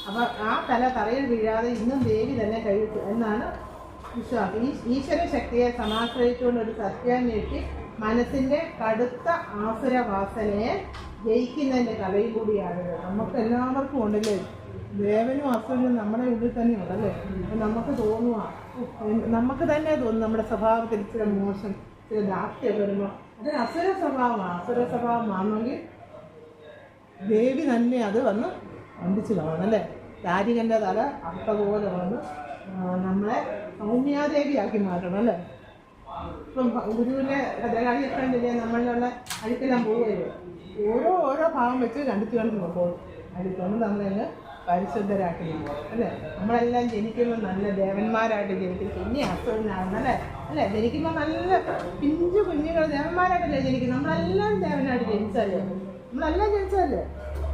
അപ്പൊ ആ തല തറയിൽ വീഴാതെ ഇന്നും ദേവി തന്നെ കഴിച്ചു എന്നാണ് വിശ്വാസം. ഈശ്വര ശക്തിയെ സമാശ്രയിച്ചുകൊണ്ട് ഒരു സത്യാന്വേഷി മനസ്സിന്റെ കടുത്ത ആസുരവാസനയെ ജയിക്കുന്നതിന്റെ കലയും കൂടിയാണ്. നമുക്ക് എല്ലാവർക്കും ഉണ്ടല്ലേ, ദേവനും അസുരനും നമ്മുടെ ഉള്ളിൽ തന്നെ ഉണ്ടല്ലേ. നമുക്ക് തോന്നുക, നമുക്ക് തന്നെ തോന്നും നമ്മുടെ സ്വഭാവത്തിൽ ഇച്ചിരി മോശം, ഇച്ചിരി ദാസ്യം വരുമ്പോൾ അത് അസുര സ്വഭാവമാണ്. അസുര സ്വഭാവമാണെങ്കിൽ ദേവി തന്നെ അത് വന്ന് വന്ദിച്ചു കാണും അല്ലേ. ദാരികൻ്റെ തല അർത്ഥപോലെ വന്ന് നമ്മളെ സൗമ്യാദേവിയാക്കി മാറ്റണം അല്ലേ. ഇപ്പം ഗുരുവിൻ്റെ ഭദ്രകാളിയല്ലേ നമ്മളിലുള്ള അഴുക്കെല്ലാം പോവുകയില്ല. ഓരോ ഭാവം വെച്ച് കണ്ടിച്ച് പോകും. അഴുക്കൊന്ന് നമ്മളെല്ലാം പരിശുദ്ധരാക്കി അല്ലേ. നമ്മളെല്ലാം ജനിക്കുമ്പോൾ നല്ല ദേവന്മാരായിട്ട് ജനിക്കും. പിന്നെ അസുരനാണെന്നല്ലേ അല്ലേ. ജനിക്കുമ്പോൾ നല്ല പിഞ്ചു കുഞ്ഞുങ്ങൾ ദേവന്മാരായിട്ടല്ലേ ജനിക്കും. നമ്മളെല്ലാം ദേവനായിട്ട് ജനിച്ചല്ലേ.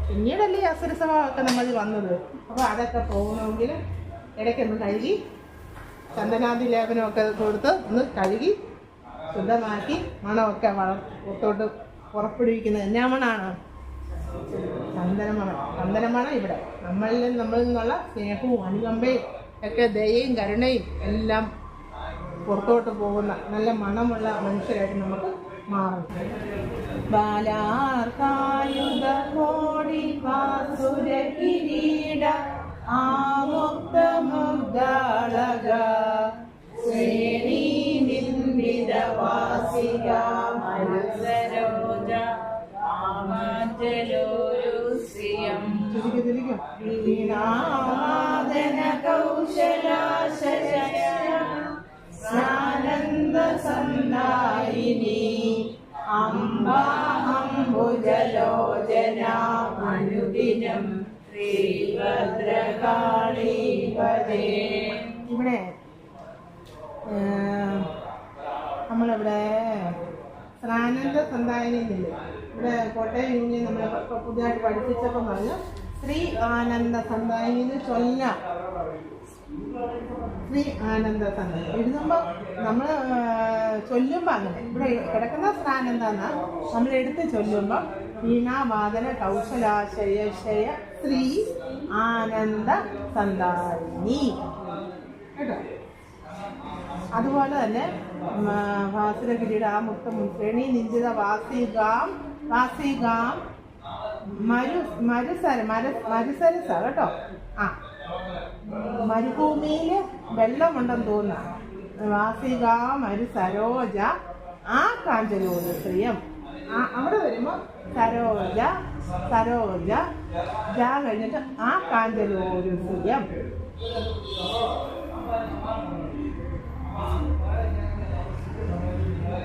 പിന്നീടല്ലേ ഈ അസുര സ്വഭാവമൊക്കെ നമ്മൾ വന്നത്. അപ്പോൾ അതൊക്കെ പോകണമെങ്കിൽ ഇടയ്ക്കൊന്ന് കഴുകി ചന്ദനാദി ലേപനമൊക്കെ കൊടുത്ത് ഒന്ന് കഴുകി ശുദ്ധമാക്കി മണമൊക്കെ പുറത്തോട്ട് പുറപ്പെടുവിക്കുന്നത് എന്നാ മണമാണ്? ചന്ദനമണം. ഇവിടെ നമ്മളിൽ നിന്നുള്ള സ്നേഹവും അനുകമ്പയും ഒക്കെ ദയയും കരുണയും എല്ലാം പുറത്തോട്ട് പോകുന്ന നല്ല മണമുള്ള മനുഷ്യരായിട്ട് നമുക്ക് മാറും. ബാലാർക്കായുധ കോടി പാസുര കിരീട ആമുക്തമുഗ്ദാളക ശ്രേണി നിന്ദിത വാസിക മനസരോജ ആമാജലോരുസ്യം വീണാദന കൗശലാശയ ആനന്ദ സന്ദായിനി അംബാംബുജലോചന അനുദിനം ശ്രീഭദ്രകാളി ഭജേ. ഇവിടെ നമ്മളിവിടെ ശ്രീആനന്ദ സന്ദായിനിയില്ലേ, ഇവിടെ കോട്ടയം യൂണിയൻ നമ്മളെ പുതിയതായിട്ട് പഠിപ്പിച്ചപ്പോൾ പറഞ്ഞു ശ്രീ ആനന്ദ സന്ദായിനി ചൊല്ലാം. ശ്രീ ആനന്ദ സന്ദായിനി എഴുതുമ്പോൾ നമ്മൾ ചൊല്ലുമ്പോൾ അങ്ങനെ ഇവിടെ കിടക്കുന്ന ശ്രീആനന്ദ എന്നാ നമ്മൾ എടുത്ത് ചൊല്ലുമ്പോൾ വീണാവാദന കൗശലാശയശയ ശ്രീ ആനന്ദ സന്ദായിനി കേട്ടോ. അതുപോലെ തന്നെ ഭാസുരഗിരിയുടെ ആ മുക്ത ശ്രേണി നിന്ദിത വാസികാം മരുസരസ കേട്ടോ. ആ മരുഭൂമിയിൽ വെള്ളമുണ്ടെന്ന് തോന്നുന്ന വാസിക മരുസരോജ ആ കാഞ്ചലോട് ശ്രീയം. അവിടെ വരുമ്പോൾ സരോജ ജാ കഴിഞ്ഞിട്ട് ആ കാഞ്ചലോരു ശ്രീയം.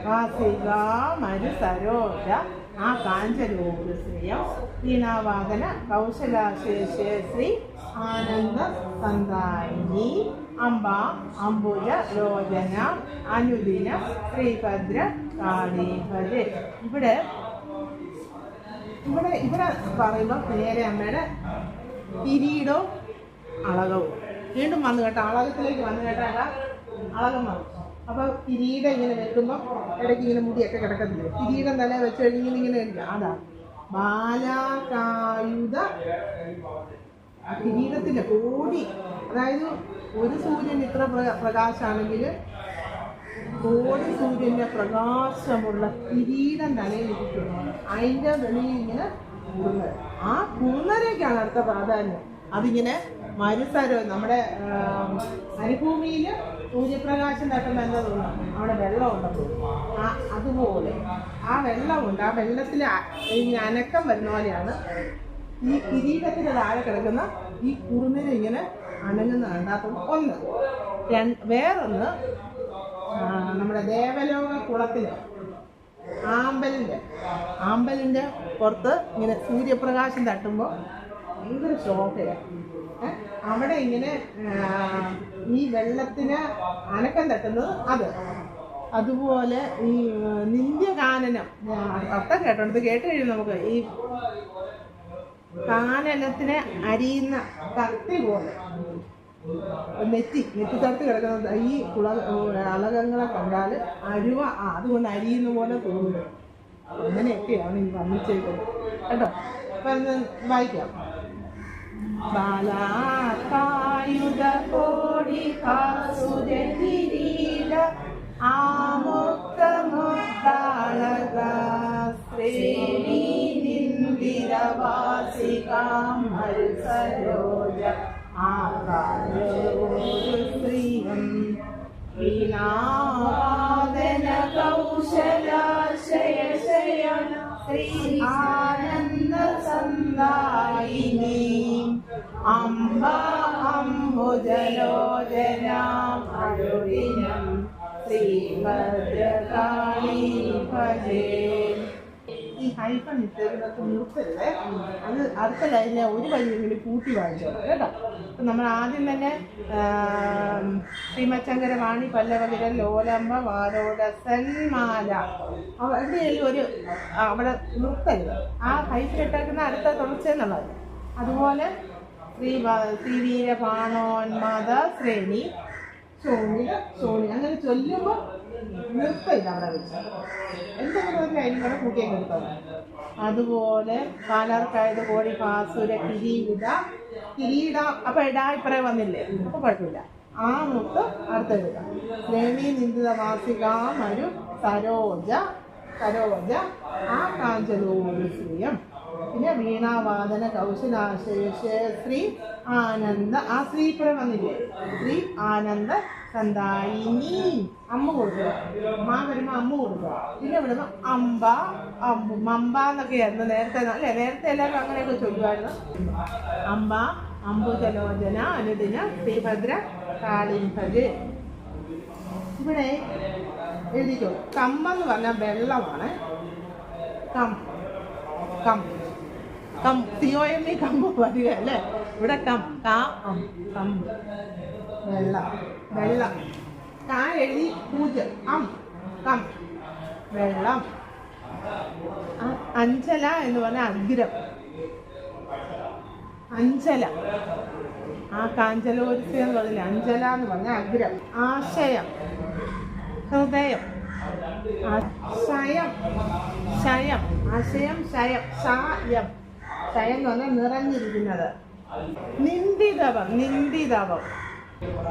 വാസിക മരുസരോജ ആ കാഞ്ചലോരു ശ്രീയം വീണാവാദന കൗശലാശേഷ ശ്രീ ആനന്ദ സന്ദായിനി അംബ അംബുജ ലോചന അനുദിന ശ്രീഭദ്ര കാളി ഭജേ. ഇവിടെ പറയുമ്പോൾ നേരെ അമ്മയുടെ കിരീടവും അളകവും വീണ്ടും വന്നു കേട്ടോ. അളകത്തിലേക്ക് വന്നു കേട്ടാ അളകം വന്നു. അപ്പോൾ കിരീടം ഇങ്ങനെ വെക്കുമ്പോൾ ഇടയ്ക്ക് ഇങ്ങനെ മുടിയൊക്കെ കിടക്കത്തില്ലേ, കിരീടം തല വെച്ച് കഴിഞ്ഞിങ്ങനെ ഇങ്ങനെ ഇല്ല. അതാ ബാലാകായുധ ആ കിരീടത്തിൻ്റെ കോടി, അതായത് ഒരു സൂര്യൻ ഇത്ര പ്രകാശമാണെങ്കിൽ കോടി സൂര്യൻ്റെ പ്രകാശമുള്ള കിരീടം തലയിലിരിക്കും. അതിൻ്റെ വെളിയിൽ ഇങ്ങനെ കുറുന്നര, ആ കുറുന്നരയ്ക്കാണ് അടുത്ത പ്രാധാന്യം. അതിങ്ങനെ മരുസരോ നമ്മുടെ മരുഭൂമിയിൽ സൂര്യപ്രകാശം തട്ടുമ്പോൾ എന്താ തോന്നുന്നു, അവിടെ വെള്ളമുണ്ടെന്ന്. അതുപോലെ ആ വെള്ളമുണ്ട്. ആ വെള്ളത്തിൽ ഇങ്ങനെ അനക്കം വരുന്ന പോലെയാണ് ഈ കിരീടത്തിന് താഴെ കിടക്കുന്ന ഈ കുറുനിര ഇങ്ങനെ അനങ്ങുന്ന കണ്ടാത്തത്. ഒന്ന് വേറൊന്ന് നമ്മുടെ ദേവലോക കുളത്തിൽ ആമ്പലിൻ്റെ പുറത്ത് ഇങ്ങനെ സൂര്യപ്രകാശം തട്ടുമ്പോൾ ഭയങ്കര ശോഭയാണ്. അവിടെ ഇങ്ങനെ ഈ വെള്ളത്തിന് അനക്കം തട്ടുന്നത് അതുപോലെ ഈ നിന്ദ്യകാനനം അർത്ഥം കേട്ടോണ്ട് കേട്ട് കഴിയും നമുക്ക്. ഈ കാനനത്തിനെ അരിയുന്ന കത്തി പോലെ നെറ്റിത്തടുത്ത് കിടക്കുന്നത് ഈ അളകങ്ങളെ കണ്ടാൽ അതുകൊണ്ട് അരിയുന്ന പോലെ തോന്നുന്നു. അങ്ങനെയൊക്കെയാണ് ഈ വർണ്ണിച്ചേക്കുന്നത് കേട്ടോ. അപ്പം വായിക്കാം. ബാലാകായുധ കോടി കാസുര കിരീട ആമുക്തമുക്താളക ശ്രേണി നിന്ദിര വാസികാം മരുസരോജ ആകാശശ്രീയം വീണാവാദന കൗശലാശയ ശ്രീ ആനന്ദ സന്ദായിനി അംബ അംബുജലോചനാം അരുളിനം ശ്രീഭദ്രകാളി ഭജേ. ഈ ഹൈഫൺ ഇട്ടേക്കുന്നത് നിർത്തല്ലേ, അത് അടുത്ത ലൈനിൽ ഒരു വഴിയെങ്കിലും കൂട്ടി വായിച്ചോളൂ കേട്ടോ. അപ്പം നമ്മൾ ആദ്യം തന്നെ ശ്രീമച്ചങ്കര വാണി പല്ലവവിരൽ ലോലംബ വാരോടസന്മാല എവിടെയെങ്കിലും ഒരു അവിടെ നിർത്തരുത്. ആ ഹൈഫൺ ഇട്ടേക്കുന്ന അടുത്ത തുടർച്ചയെന്നുള്ളത്. അതുപോലെ ശ്രീവീരപാണോന്മാദ ശ്രേണി സോണി സോണി അങ്ങനെ ചൊല്ലുമ്പോൾ നിർത്തില്ല അവിടെ വെച്ച് എന്തെങ്കിലും ഒരു ലൈൻ കൂടെ കൂട്ടിയൊക്കെ എടുത്തത്. അതുപോലെ കാലാർക്കായത് കോഴി പാസുര കിരീട അപ്പൊ ഇപ്പറേ വന്നില്ലേ, അപ്പൊ കുഴപ്പമില്ല. ആ മുത്ത് അടുത്തെടുക്ക. ശ്രേണി നിന്ദിത വാസിക മരു സരോജ ആ കാഞ്ചലൂരി ശ്രീയം. പിന്നെ വീണാവാദന കൗശലാശ്രയശ്രീ ആനന്ദ ആ ശ്രീ ഇപ്പറേ വന്നില്ലേ, ശ്രീ ആനന്ദ സന്ദായിനി അമ്മ കൊടുക്കുക. മാ വരുമ്പോൾ അമ്മ കൊടുക്കുക. പിന്നെ വിടുമ്പോൾ അമ്പ മമ്പ എന്നൊക്കെയായിരുന്നു നേരത്തെ അല്ലേ, നേരത്തെ എല്ലാവരും അങ്ങനെയൊക്കെ ചൊല്ലുമായിരുന്നു. അമ്പ അംബുജലോചന അനുദിന ശ്രീഭദ്ര കാളിഭജ്. ഇവിടെ എഴുതിക്കോ. കമ്മെന്ന് പറഞ്ഞാൽ വെള്ളമാണ്. COME കമ്പ് വരിക അല്ലേ. ഇവിടെ കമ്പ് വെള്ളം കാ എഴുതി പൂജ കം വെള്ളം. അഞ്ചല എന്ന് പറഞ്ഞാൽ അഗ്രം. അഞ്ചല ആ കാഞ്ചലോരുത്തി എന്ന് പറഞ്ഞില്ല, അഞ്ചല എന്ന് പറഞ്ഞാൽ അഗ്രം. ആശയം ഹൃദയം. ശയം ആശയം ശയം ശയം എന്ന് പറഞ്ഞാൽ നിറഞ്ഞിരിക്കുന്നത്. നിന്ദിതവം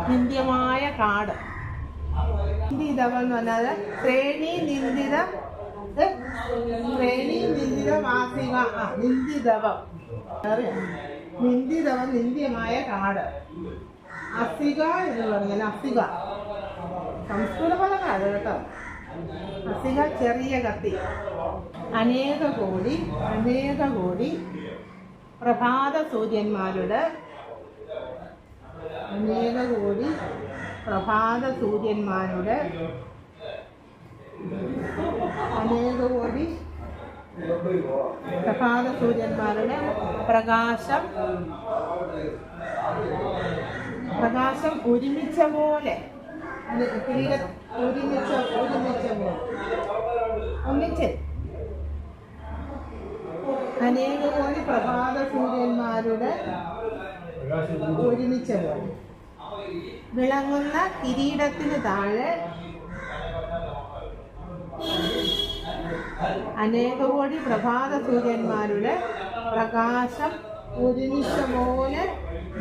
നിന്ദ്യമായ കാട്. നിന്ദിതവം എന്ന് പറഞ്ഞാൽ ശ്രേണി നിന്ദിത വാസിക നിന്ദിതവം നിന്ദ്യമായ കാട്. അസിക എന്ന് പറഞ്ഞാൽ അസിക സംസ്കൃത പദമാണ് കേട്ടോ. അസിക ചെറിയ കത്തി. അനേക കോടി പ്രഭാത സൂര്യന്മാരുടെ പ്രകാശം ഒരുമിച്ച പോലെ ഒന്നിച്ച് അനേക കോടി പ്രഭാത സൂര്യന്മാരുടെ ഒരുമിച്ച പോലെ വിളങ്ങുന്ന കിരീടത്തിന് താഴെ അനേക കോടി പ്രഭാത സൂര്യന്മാരുടെ പ്രകാശം ഒരുമിച്ച പോലെ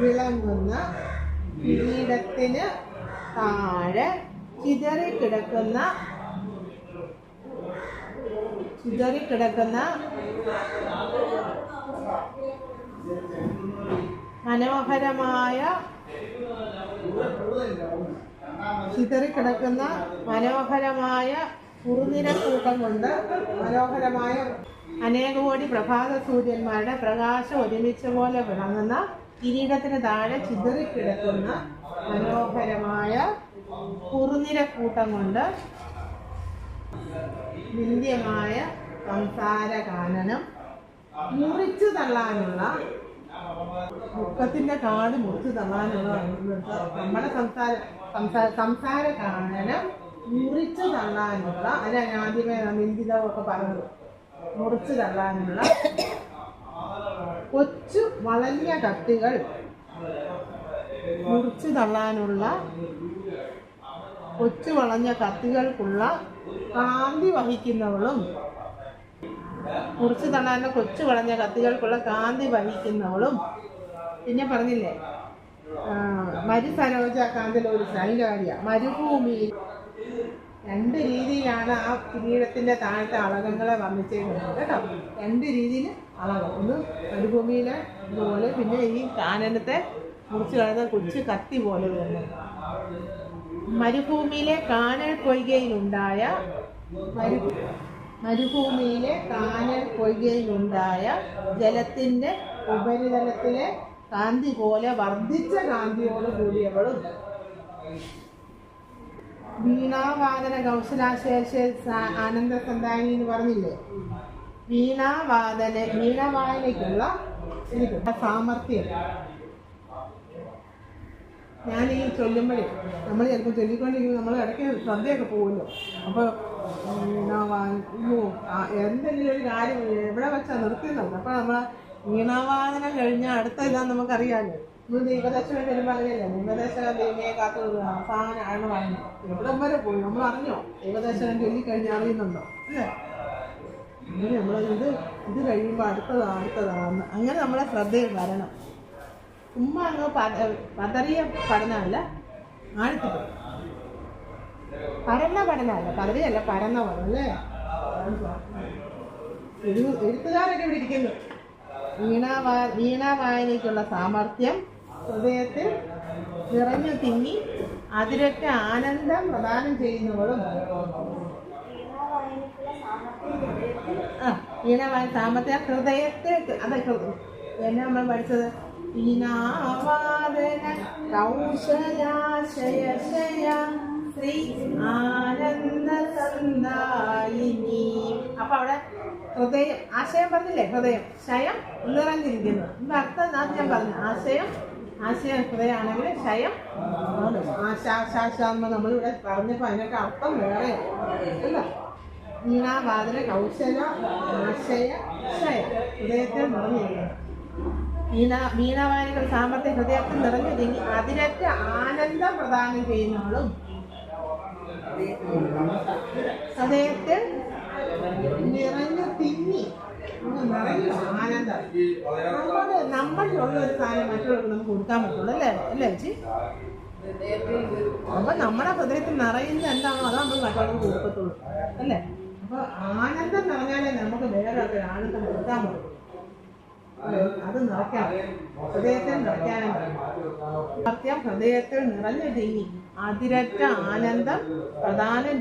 വിളങ്ങുന്ന കിരീടത്തിന് താഴെ ചിതറിക്കിടക്കുന്ന മനോഹരമായ കുറുനിരക്കൂട്ടം കൊണ്ട് മനോഹരമായ അനേക കോടി പ്രഭാത സൂര്യന്മാരുടെ പ്രകാശം ഒരുമിച്ച പോലെ വിളങ്ങുന്ന കിരീടത്തിന് താഴെ ചിതറിക്കിടക്കുന്ന മനോഹരമായ കുറുനിരക്കൂട്ടം കൊണ്ട് നിന്ദ്യമായ സംസാര കാനനം മുറിച്ചു തള്ളാനുള്ള ദുഃഖത്തിന്റെ കാട് മുറിച്ചു തള്ളാനുള്ള നമ്മുടെ സംസാര കാനനം മുറിച്ചു തള്ളാനുള്ള അല്ല ഞാൻ ആദ്യമേ നിന്ദിതമൊക്കെ പറഞ്ഞത് മുറിച്ചു തള്ളാനുള്ള കൊച്ചു വളഞ്ഞ കത്തികൾ മുറിച്ചു തള്ളാനുള്ള കൊച്ചു വളഞ്ഞ കത്തികൾക്കുള്ള കാന്തി വഹിക്കുന്നവളും മുറിച്ചു തള്ളാനുള്ള കൊച്ചു വളഞ്ഞ കത്തികൾക്കുള്ള കാന്തി വഹിക്കുന്നവളും പിന്നെ പറഞ്ഞില്ലേ മരുസരോജ കാന്തലൂരി അതിൻ്റെ കാര്യ മരുഭൂമി. രണ്ട് രീതിയിലാണ് ആ കിരീടത്തിന്റെ താഴത്തെ അളകങ്ങളെ വർണ്ണിച്ചേക്കുന്നത് കേട്ടോ. രണ്ട് രീതിയിൽ അളകം. ഒന്ന് മരുഭൂമിയിലെ ഇതുപോലെ, പിന്നെ ഈ കാനനത്തെ മുറിച്ച് കളയുന്ന കൊച്ചു കത്തി പോലെ വരുന്നത്. മരുഭൂമിയിലെ കാനൽ പൊയ്കയിലുണ്ടായ മരുഭൂമിയിലെ കാനൽ പൊയ്കയിലുണ്ടായ ജലത്തിന്റെ ഉപരിതലത്തിലെ കാന്തി പോലെ വർദ്ധിച്ച കാന്തിയോട് കൂടിയവളും വീണാവാദന കൗശലാശേഷ ആനന്ദ സന്താനി എന്ന് പറഞ്ഞില്ലേ. വീണാവായനയ്ക്കുള്ള സാമർഥ്യം. ഞാൻ ഈ ചൊല്ലുമ്പോഴേ നമ്മൾ ചിലപ്പോൾ ചൊല്ലിക്കൊണ്ടിരിക്കുമ്പോൾ നമ്മൾ ഇടയ്ക്ക് ശ്രദ്ധയൊക്കെ പോകുമല്ലോ. അപ്പോൾ എന്തെങ്കിലും ഒരു കാര്യം എവിടെ വെച്ചാൽ നിർത്തിയെന്നുണ്ട്. അപ്പോൾ നമ്മൾ വീണാവാദനം കഴിഞ്ഞാൽ അടുത്ത ഇതാ നമുക്കറിയാമല്ലോ. നമ്മൾ ദൈവദർശനം വരുമ്പോൾ അങ്ങനെയല്ല. ദൈവദർശനം ദൈവമയെ കാത്തു അവസാനമാണ് പറയുന്നത്. എവിടം വരെ പോയി നമ്മൾ അറിഞ്ഞോ? ദൈവദർശനം ചൊല്ലിക്കഴിഞ്ഞാൽ അറിയുന്നുണ്ടോ അല്ലേ? അങ്ങനെ ഇത് കഴിയുമ്പോൾ അടുത്തതാണെന്ന് അങ്ങനെ നമ്മളെ ശ്രദ്ധയിൽ വരണം. ചുമ്മാ അങ്ങ് പതറിയ പഠനമല്ല, ആഴ്ത്തി പരന്ന പഠനമല്ല, പതറിയല്ല പരന്ന പഠനം അല്ലേ. എഴുത്തുകാരൊക്കെ ഇവിടെ ഇരിക്കുന്നു. വീണാവായനയ്ക്കുള്ള സാമർഥ്യം ഹൃദയത്തിൽ നിറഞ്ഞു തിങ്ങി അതിരൊക്കെ ആനന്ദം പ്രദാനം ചെയ്യുന്നവളും. വീണാവായന സാമർഥ്യം ഹൃദയത്തിൽ എന്നെ നമ്മൾ പഠിച്ചത് വീണാവാദന കൗശലാശയ ശ്രീ ആനന്ദ സന്ദായിനി. അപ്പൊ അവിടെ ഹൃദയം ആശയം പറഞ്ഞില്ലേ, ഹൃദയം ശയം നിറഞ്ഞിരിക്കുന്നു. ഇതിന്റെ അർത്ഥം ഞാൻ പറഞ്ഞു. ആശയം ഹൃദയമാണെങ്കിൽ ശയം ആശാശാശാന്ന് നമ്മളിവിടെ പറഞ്ഞപ്പോൾ അതിനൊക്കെ അർത്ഥം വേറെ അല്ല. വീണാവാദന കൗശല ആശയ ശയം ഹൃദയത്തിൽ നിറഞ്ഞിരിക്കുന്നു. വീണാവായനകൾ സാമർത്ഥ്യം ഹൃദയത്തിൽ നിറഞ്ഞു തിങ്ങി അതിനൊക്കെ ആനന്ദം പ്രദാനം ചെയ്യുന്നവളും. ഹൃദയത്തിൽ നിറഞ്ഞു തിങ്ങി നിറഞ്ഞു ആനന്ദം. നമ്മളിലുള്ള ഒരു സാധനം മറ്റുള്ളവർക്ക് നമുക്ക് കൊടുക്കാൻ പറ്റുള്ളൂ അല്ലേ ചേച്ചി? അപ്പൊ നമ്മുടെ ഹൃദയത്തിൽ നിറയുന്നത് എന്താണോ അത് നമ്മൾ മറ്റുള്ളവർക്ക് കൊടുക്കത്തുള്ളൂ അല്ലേ? അപ്പൊ ആനന്ദം നിറഞ്ഞാലേ നമുക്ക് വേറെ ആനന്ദം കൊടുക്കാൻ പറ്റുള്ളൂ. അത് നിറയ്ക്കണം, ഹൃദയത്തിൽ നിറയ്ക്കാനും സത്യം. ഹൃദയത്തിൽ നിറഞ്ഞു തിങ്ങി അതിരറ്റ ആനന്ദം പ്രദാനം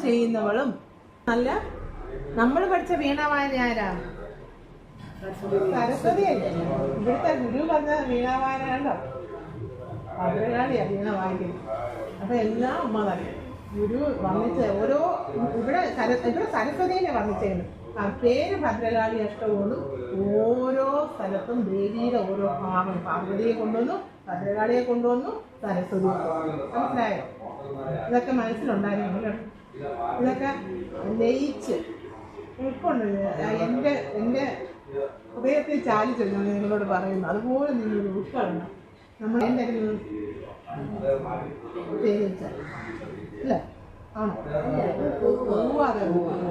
ചെയ്യുന്നവളും നല്ല. നമ്മൾ പഠിച്ച വീണാവായന ആരാണ്? സരസ്വതിയല്ലേ. ഇവിടുത്തെ ഗുരു പറഞ്ഞ വീണാവായന കണ്ടോ? ഭദ്രകാളിയാ വീണ വായിക്കുന്നത്. അപ്പൊ എല്ലാം അമ്മ തന്നെ ഗുരു വർണ്ണിച്ച ഓരോ ഇവിടെ സരസ്വതിയെ വർണ്ണിച്ചേന്ന് പേര് ഭദ്രകാളി അഷ്ടകോണും ഓരോ സ്ഥലത്തും ദേവിയുടെ ഓരോ ഭാഗം. പാർവതിയെ കൊണ്ടുവന്നു, ഭദ്രകാളിയെ കൊണ്ടുവന്നു, സരസ്വതിയെ മനസ്സിലായോ? ഇതൊക്കെ മനസ്സിലുണ്ടായിരുന്നു കേട്ടോ. ഇതൊക്കെ ലയിച്ച് ഉൾക്കൊണ്ട് എൻ്റെ ഹൃദയത്തിൽ ചാലിച്ചല്ലോ നിങ്ങളോട് പറയുന്നു. അതുപോലെ നിങ്ങൾ ഉൾക്കൊള്ളണം. നമ്മൾ എൻ്റെ അല്ലേ ആണോ? പോവാതെ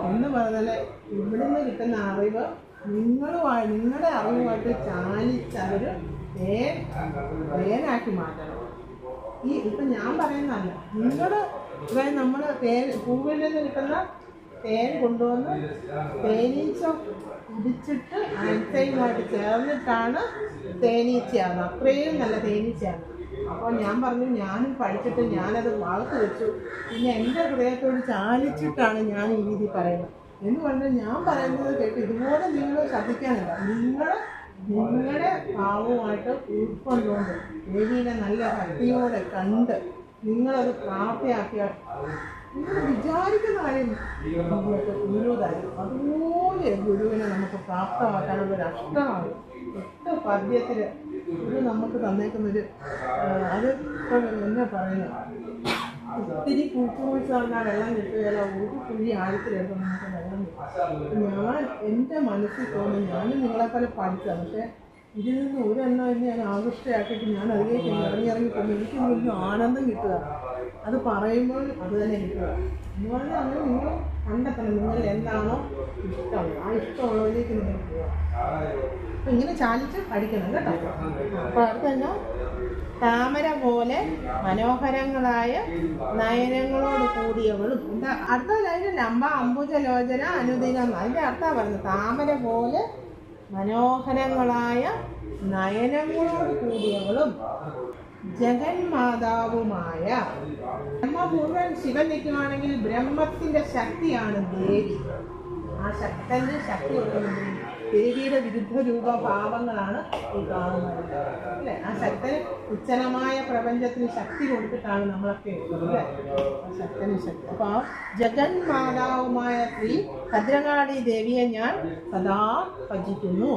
എന്ന് പറഞ്ഞാൽ ഇവിടുന്ന് കിട്ടുന്ന അറിവ് നിങ്ങളുടെ അറിവുമായിട്ട് ചാലിച്ചവര് തേനാക്കി മാറ്റണം. ഇപ്പം ഞാൻ പറയുന്നതല്ല, നമ്മൾ പൂവിൽ നിന്ന് കിട്ടുന്ന തേൻ കൊണ്ടുവന്ന് തേനീച്ച കുടിച്ചിട്ട് അൻസയുമായിട്ട് ചേർന്നിട്ടാണ് തേനീച്ചയാകുന്നത്. അത്രയും നല്ല തേനീച്ചയാണ്. അപ്പോൾ ഞാൻ പറഞ്ഞു, ഞാനും പഠിച്ചിട്ട് ഞാനത് വളർത്ത് വെച്ചു. പിന്നെ എൻ്റെ ഹൃദയത്തോട് ചാലിച്ചിട്ടാണ് ഞാൻ ഈ രീതി പറയുന്നത് എന്ന് പറഞ്ഞാൽ ഞാൻ പറയുന്നത് കേട്ട് ഇതുപോലെ നിങ്ങൾ ശ്രദ്ധിക്കാനില്ല. നിങ്ങളുടെ ഭാവവുമായിട്ട് ഉൾക്കൊണ്ടുകൊണ്ട് ദേവിയുടെ നല്ല ഭക്തിയോടെ കണ്ട് നിങ്ങളത് പ്രാപ്തിയാക്കിയാൽ നിങ്ങൾ വിചാരിക്കുന്ന കാര്യം നിങ്ങൾക്ക് ഗുരുതായിരുന്നു. അതുപോലെ ഗുരുവിനെ നമുക്ക് പ്രാപ്തമാക്കാനുള്ള ഒരു അഷ്ടമാണ്. 8 പദ്യത്തിൽ ഇത് നമുക്ക് തന്നേക്കുന്നൊരു അത് ഇപ്പം എന്നാ പറയുന്നത്, ഒത്തിരി കുഴിച്ച് പറഞ്ഞാൽ വെള്ളം കിട്ടുകയില്ല. ഒരു കുഴി ആഴത്തിലെടുത്ത് നമുക്ക് വെള്ളം കിട്ടും. ഞാൻ എൻ്റെ മനസ്സിൽ തോന്നി ഞാനും നിങ്ങളെപ്പോലെ പഠിച്ചതാണ്. പക്ഷേ ഇതിൽ നിന്ന് ഒരെണ്ണം ഞാൻ ആകൃഷ്ടയാക്കിയിട്ട് ഞാൻ അതിലേക്ക് ഇറങ്ങി പോകുമ്പോൾ എനിക്ക് വലിയ ആനന്ദം കിട്ടുക. അത് പറയുമ്പോൾ അത് തന്നെ കിട്ടുക എന്ന് പറഞ്ഞാൽ അങ്ങനെ നിങ്ങൾ കണ്ടെത്തണം. നിങ്ങൾ എന്താണോ ഇഷ്ടം ആ ഇഷ്ടമുള്ളതിലേക്ക് നിങ്ങൾ പോവുക. അപ്പം ഇങ്ങനെ ചാലിച്ച് പഠിക്കണം കേട്ടോ. അപ്പോൾ അടുത്ത് തന്നെ താമര പോലെ മനോഹരങ്ങളായ നയനങ്ങളോട് കൂടിയവളും. എന്താ അടുത്ത അതിൻ്റെ ലംബ അംബുജ ലോചന അനുദിനം. അതിൻ്റെ അർത്ഥമാണ് പറയുന്നത്. താമര പോലെ മനോഹരങ്ങളായ നയനങ്ങളോട് കൂടിയവളും ജഗന്മാതാവുമായ ബ്രഹ്മ മുഴുവൻ ശിവൻ നിൽക്കുകയാണെങ്കിൽ ബ്രഹ്മത്തിന്റെ ശക്തിയാണ് ദേവി. ആ ശക്തന്റെ ശക്തി കൊടുക്കുന്നത് ദേവിയുടെ വിരുദ്ധ രൂപഭാവങ്ങളാണ് ഈ കാണുന്നത് അല്ലേ. ആ ശക്തന് ഉച്ചനമായ പ്രപഞ്ചത്തിന് ശക്തി കൊടുത്തിട്ടാണ് നമ്മളൊക്കെ അല്ലേ ആ ശക്തന് ശക്തി. അപ്പൊ ആ ജഗന്മാതാവുമായ ശ്രീ ഭദ്രകാളി ദേവിയെ ഞാൻ സദാ ഭജിക്കുന്നു.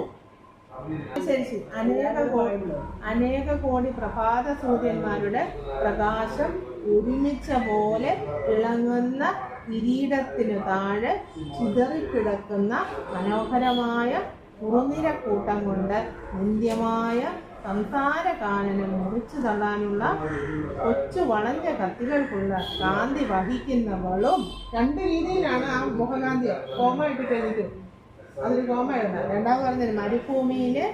ശരി, അനേക കോടി പ്രഭാത സൂര്യന്മാരുടെ പ്രകാശം ഒരുമിച്ച പോലെ ഇളങ്ങുന്ന കിരീടത്തിനു താഴെ ചിതറിക്കിടക്കുന്ന മനോഹരമായ കുറുനിരക്കൂട്ടം കൊണ്ട് നിന്ദ്യമായ സംസാര കാനനം മുറിച്ചു തള്ളാനുള്ള കൊച്ചു വളഞ്ഞ കത്തികൾക്കുള്ള കാന്തി വഹിക്കുന്നവളും. രണ്ട് രീതിയിലാണ് ആ മുഖകാന്തി കോമായിട്ട് കഴിഞ്ഞിട്ട് അതൊരു കോമയാണ്. രണ്ടാമത് പറഞ്ഞത് മരുഭൂമിയിലെ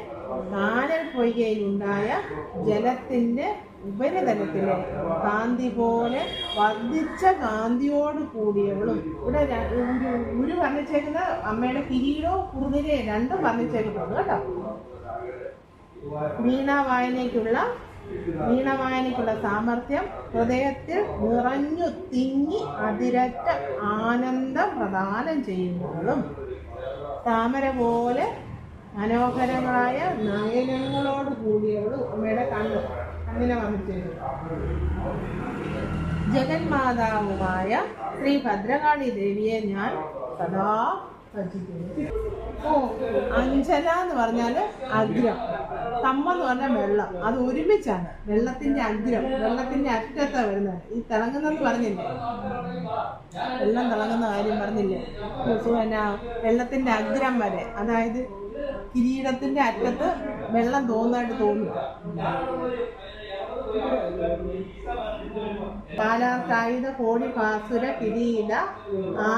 കാനൽ പൊയ്കയിലുണ്ടായ ജലത്തിന്റെ ഉപരിതലത്തിലെ കാന്തി പോലെ വർദ്ധിച്ച കാന്തിയോട് കൂടിയവളും. ഇവിടെ ഒരു വർണ്ണിച്ചേക്കുന്ന അമ്മയുടെ കിരീടവും കുറുനിരയും രണ്ടും വർണ്ണിച്ചേക്കുന്നുണ്ട് കേട്ടോ. വീണാവായനയ്ക്കുള്ള സാമർഥ്യം ഹൃദയത്തിൽ നിറഞ്ഞു തിങ്ങി അതിരറ്റ ആനന്ദം പ്രദാനം ചെയ്യുന്നതും. താമര പോലെ മനോഹരമായ നയനങ്ങളോട് കൂടിയവളും അമ്മയുടെ കണ്ണിനെ വന്നിട്ടുണ്ട്. ജഗന്മാതാവുമായ ശ്രീ ഭദ്രകാളി ദേവിയെ ഞാൻ സദാ ഭജിക്കുന്നു. അഞ്ചല എന്ന് പറഞ്ഞാല് അഗ്രം, കമ്മെന്ന് പറഞ്ഞാൽ വെള്ളം. അത് ഒരുമിച്ചാണ്. വെള്ളത്തിന്റെ അഗ്രം, വെള്ളത്തിന്റെ അറ്റത്താ വരുന്നത്. ഈ തിളങ്ങുന്നെന്ന് പറഞ്ഞില്ലേ, വെള്ളം തിളങ്ങുന്ന കാര്യം പറഞ്ഞില്ലേ, എന്നാ വെള്ളത്തിന്റെ അഗ്രം വരെ, അതായത് കിരീടത്തിന്റെ അറ്റത്ത് വെള്ളം തോന്നായിട്ട് തോന്നും. പാലാസായുധ കോടി പാസുര കിരീട ആ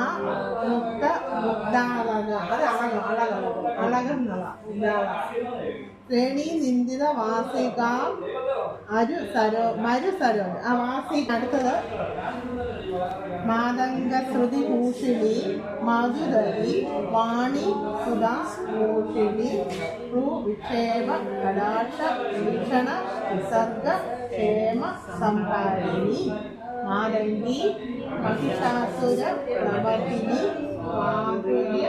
മുക്ത മുക്താളക, അത് അളകെന്നുള്ള ശ്രേണി നിന്ദിത വാസിക മരുസരോ ആ വാസി. അടുത്തത് മാതംഗശ്രുതി ഭൂഷിണി മധുരവി വാണി സുധാ ഭൂഷിണി വിക്ഷേപ കടാക്ഷ വീക്ഷണ വിസർഗ ക്ഷേമ സംഹാരിണി മാലംഗി മഹിഷാസുര പ്രവഹിനി മാധുര്യ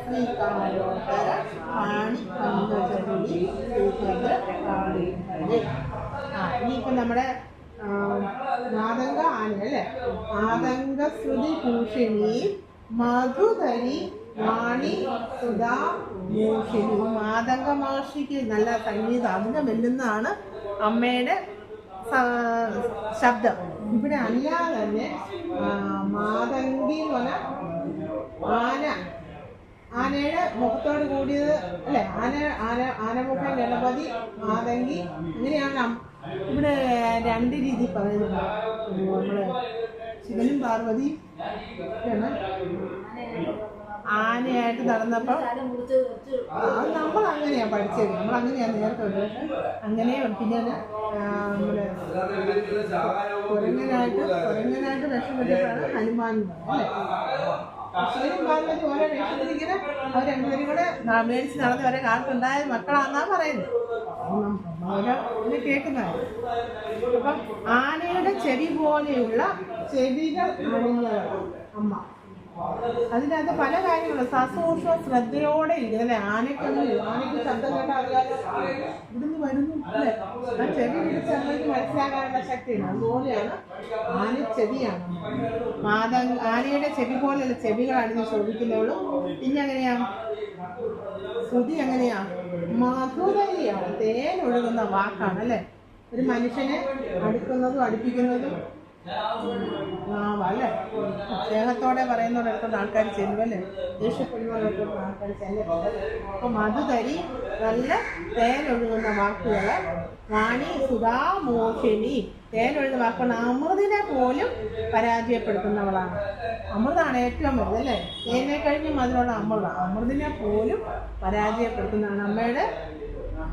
ശ്രീകാരോത്തര പാണി പങ്കജകുലി ശ്രീഭദ്ര കാളി. ഇനിയിപ്പോൾ നമ്മുടെ മാതംഗ ആന അല്ലേ, മാതംഗശ്രുതി ഭൂഷിണി മധുധരി വാണി സുധാ ഭൂഷിണി. മാതംഗ മഹർഷിക്ക് നല്ല സംഗീതം, അതിനെ വെല്ലുന്നതാണ് അമ്മയുടെ ശബ്ദം. ഇവിടെ അല്ലാതെ തന്നെ മാതംഗി എന്ന് പറഞ്ഞാൽ ആനയുടെ മുഖത്തോട് കൂടിയത് അല്ലെ, ആനമുഖം ഗണപതി മാതംഗി, അങ്ങനെയാണ് ഇവിടെ രണ്ട് രീതി പറയുന്നത്. നമ്മള് ശിവനും പാർവതി ആനയായിട്ട് നടന്നപ്പോൾ അത് നമ്മൾ അങ്ങനെയാ പഠിച്ചത്, നമ്മൾ അങ്ങനെയാ നേരത്തെ അങ്ങനെ. പിന്നെ നമ്മുടെ കുരങ്ങനായിട്ട് രക്ഷപ്പെട്ടിട്ടാണ് ഹനുമാൻ അല്ലേ. ശിവനും പാർവതി ഓരോ വേഷത്തിലിങ്ങനെ അവർ രണ്ടുപേരും കൂടെ മേടിച്ച് നടന്ന് വരെ കാലത്തുണ്ടായ മക്കളാന്നാ പറയുന്നത്. ഓരോ കേൾക്കുന്നതാണ്. അപ്പം ആനയുടെ ചെവി പോലെയുള്ള ചെവികൾ അണിഞ്ഞതാണ് അമ്മ. അതിനകത്ത് പല കാര്യങ്ങളും സസൂക്ഷ്മ ശ്രദ്ധയോടെ ഇരിക്കും അല്ലെ. ആനയ്ക്ക് ശബ്ദം കേട്ടാൽ അറിയാതെ ഇവിടുന്ന് വരുന്നു അല്ലെ. ആ ചെവി പിടിച്ച് നമ്മൾക്ക് മനസ്സിലാക്കാനുള്ള ശക്തിയാണ്. അതുപോലെയാണ് ആന ചെവിയാണ്. ആനയുടെ ചെവി പോലെയുള്ള ചെവികൾ അണിഞ്ഞ് ശ്രദ്ധിക്കുന്നവളും. പിന്നെ എങ്ങനെയാ ശ്രുതി, എങ്ങനെയാ മധുരയാണ്, തേനൊഴുകുന്ന വാക്കാണ് അല്ലെ. ഒരു മനുഷ്യനെ അടുക്കുന്നതും അടുപ്പിക്കുന്നതും അല്ലേ. സ്നേഹത്തോടെ പറയുന്നവരടുത്തോണ്ട് ആൾക്കാർ ചെല്ലുമല്ലേ, ദേഷ്യപ്പെടുന്നവരടുത്തോണ്ട് ആൾക്കാർ ചെല്ലുന്നത്. അപ്പൊ മധുതരി നല്ല തേനൊഴുകുന്ന വാക്കുകള്. വാണി സുധാ മോഹിനി, തേനൊഴുകുന്ന വാക്കുകൾ. അമൃതിനെ പോലും പരാജയപ്പെടുത്തുന്നവളാണ്. അമൃതാണ് ഏറ്റവും വലുത് അല്ലേ. തേനെ കഴിഞ്ഞ് അതിലുള്ള അമൃതിനെ പോലും പരാജയപ്പെടുത്തുന്നതാണ് അമ്മയുടെ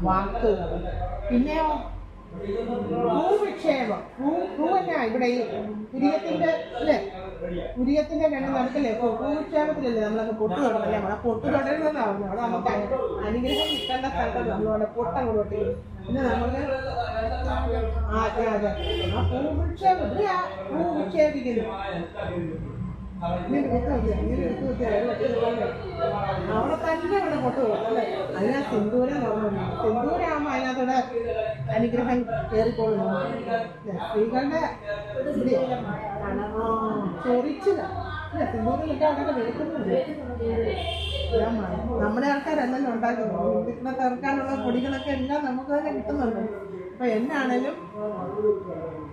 വാക്കുകൾ. പിന്നെയോ ഭൂവിക്ഷേപം. ഭൂ തന്നെയാ ഇവിടെ ഈ പുരിയത്തിന്റെ അല്ലേ, പുരിയത്തിന്റെ രണ്ട് നടക്കല്ലേ ഭൂവിക്ഷേപത്തിലല്ലേ നമ്മളൊക്കെ പൊട്ട് തൊടല്ലേ. നമ്മളെ പൊട്ട് തൊടരുന്നതാണ് അവിടെ നമുക്ക് അനുഗ്രഹം കിട്ടേണ്ട സ്ഥലത്ത് നമ്മളവിടെ പൊട്ടം കൊടുത്തി പിന്നെ നമുക്ക് അതെ അതെ ആ പൂ വിക്ഷേപിക്കുന്നു. അവിടെ തന്നെ ഇവിടെ പൊട്ട് കൊടുക്കും. അതിനാ സിന്ദൂരം തുറന്നു. സിന്ദൂരാകുമ്പോൾ അതിനകത്തൂടെ അനുഗ്രഹം കയറിക്കൊള്ളുന്നു. സ്ത്രീകളുടെ ചൊറിച്ചില്ല സിന്ദൂരം കിട്ടാൻ അവിടെ വെളുക്കുന്നുണ്ട്. നമ്മുടെ ആൾക്കാരല്ലല്ലോ ഉണ്ടാക്കുന്നത്. ഇവിടെ തീർക്കാനുള്ള പൊടികളൊക്കെ എല്ലാം നമുക്ക് തന്നെ കിട്ടുന്നുണ്ട്. അപ്പൊ എന്നാണേലും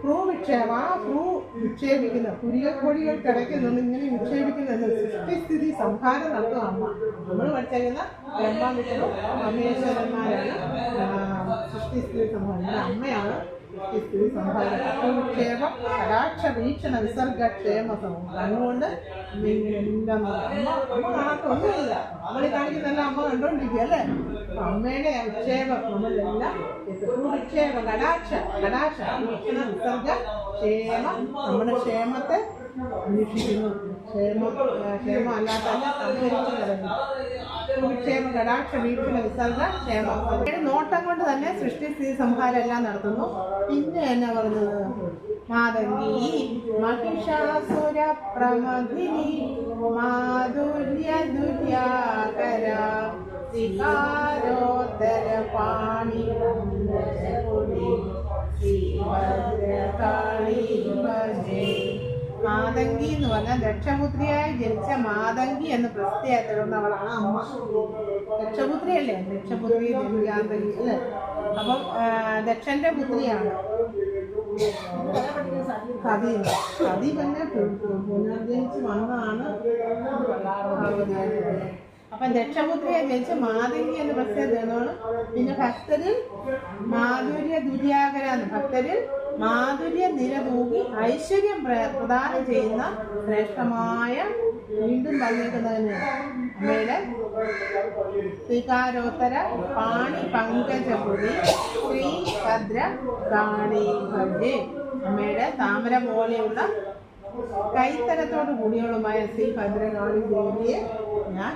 ഫ്രൂ വിക്ഷേപം ആ ഫ്രൂ വിക്ഷേപിക്കുന്ന കുരിയക്കൊടികൾ കിടക്കുന്നുണ്ട്. ഇങ്ങനെ വിക്ഷേപിക്കുന്നത് സൃഷ്ടിസ്ഥിതി സംഹാരം നടത്തുക അമ്മ. നമ്മൾ പഠിച്ചിരുന്ന ബ്രഹ്മവിഷ്ണു മഹേശ്വരന്മാരാണ് സൃഷ്ടിസ്ഥിതി സംഹാരം. അമ്മയാണ് സൃഷ്ടിസ്ഥിതി സംഹാരം. വിക്ഷേപം കടാക്ഷ വീക്ഷണ വിസർഗക്ഷേമ സമൂഹം. അതുകൊണ്ട് എല്ലാം അമ്മ കാണാത്തൊന്നുമില്ല. നമ്മളീ കാണിക്കുന്നല്ല അമ്മ കണ്ടോണ്ടിരിക്കുക അല്ലേ. അമ്മയുടെ വിക്ഷേപം നമ്മളെല്ലാം വിക്ഷേപം കടാക്ഷ വീക്ഷണ വിസർഗ ക്ഷേമം. നമ്മുടെ ക്ഷേമത്തെ അന്വേഷിക്കുന്നു. ക്ഷേമം അല്ലാത്തല്ല സംഭരിച്ചു വിക്ഷേമം കടാക്ഷ വീക്ഷണ വിസർഗ ക്ഷേമം. നോട്ടം കൊണ്ട് തന്നെ സൃഷ്ടിസ്ഥിതി സംഹാരം എല്ലാം നടത്തുന്നു. പിന്നെ എന്നാ പറഞ്ഞത് മാതംഗി മഹിഷാസുര പ്രമഥിനി മാധുര്യ ദുര്യാകര വികാരോത്തര പാണി മാതംഗി എന്ന് പറഞ്ഞാൽ ദക്ഷപുത്രിയായി ജനിച്ച മാതംഗി എന്ന് പ്രസിദ്ധിയായി തീർന്നവളാണ് അമ്മ. ദക്ഷപുത്രിയല്ലേ, ദക്ഷപുത്രി ദുര്യാന്തരി അല്ലേ. അപ്പം ദക്ഷന്റെ പുത്രിയാണ് സതി. പിന്നെ പുനർജനിച്ച് വന്നതാണ്. അപ്പം ദക്ഷപുത്രിയെ ജനിച്ച് മാതംഗി എന്ന് പ്രസിദ്ധി തീർന്നതാണ്. പിന്നെ ഭക്തരിൽ മാധുര്യ ദുര്യാകര എന്ന്, ഭക്തരിൽ മാധുര്യ നിരതൂകി ഐശ്വര്യം പ്രദാനം ചെയ്യുന്ന ശ്രേഷ്ഠമായ, വീണ്ടും പറഞ്ഞേക്കുന്നതിന് അമ്മയുടെ ശ്രീകാരോത്തര പാണി പങ്കജപുരി ശ്രീ ഭദ്ര കാളി ഭദ്രേ. അമ്മയുടെ താമര പോലെയുള്ള കൈത്തരത്തോട് കൂടിയവളുമായ ശ്രീ ഭദ്രകാളി ദേവിയെ ഞാൻ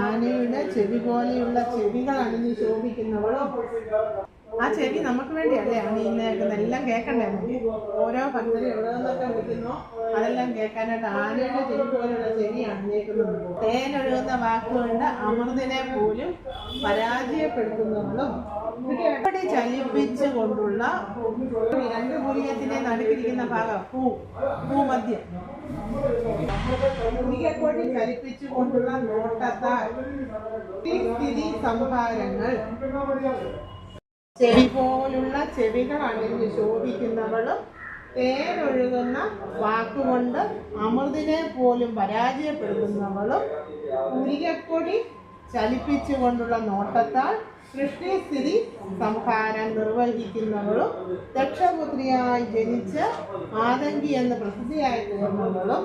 ആനയുടെ ചെവി പോലെയുള്ള ചെവികൾ അണിഞ്ഞ് ശോഭിക്കുന്നവളും. ആ ചെവി നമുക്ക് വേണ്ടിയല്ലേ അണിയുന്നേക്കുന്നത്. എല്ലാം കേൾക്കണ്ടേ നമുക്ക്. ഓരോ ഭക്തരും എവിടെ നിന്നൊക്കെ വിളിക്കുന്നോ അതെല്ലാം കേൾക്കാനായിട്ട് ആനയുടെ ചെവി പോലെയുള്ള ചെവി അണിഞ്ഞേക്കുന്നത്. തേനൊഴുകുന്ന വാക്കുകൊണ്ട് അമൃതിനെ പോലും പരാജയപ്പെടുത്തുന്നവളും എപ്പടി ചലിപ്പിച്ചു കൊണ്ടുള്ള രണ്ട് പുരിയത്തിനെ നടുക്കിരിക്കുന്ന ഭാഗം ഭൂമധ്യം പുരിയക്കൊടി ചലിപ്പിച്ചു കൊണ്ടുള്ള നോട്ടത്താൽ സ്ഥിതി സംഹാരങ്ങൾ. ചെവി പോലുള്ള ചെവികൾ അണിഞ്ഞ് ശോഭിക്കുന്നവളും തേനൊഴുകുന്ന വാക്കുകൊണ്ട് അമൃതിനെ പോലും പരാജയപ്പെടുത്തുന്നവളും പുരികക്കൊടി ചലിപ്പിച്ചുകൊണ്ടുള്ള നോട്ടത്താൽ സൃഷ്ടിസ്ഥിതി സംഹാരം നിർവഹിക്കുന്നവളും ദക്ഷപുത്രിയായി ജനിച്ച് മാതംഗി എന്ന് പ്രസിദ്ധിയായി തീർന്നവളും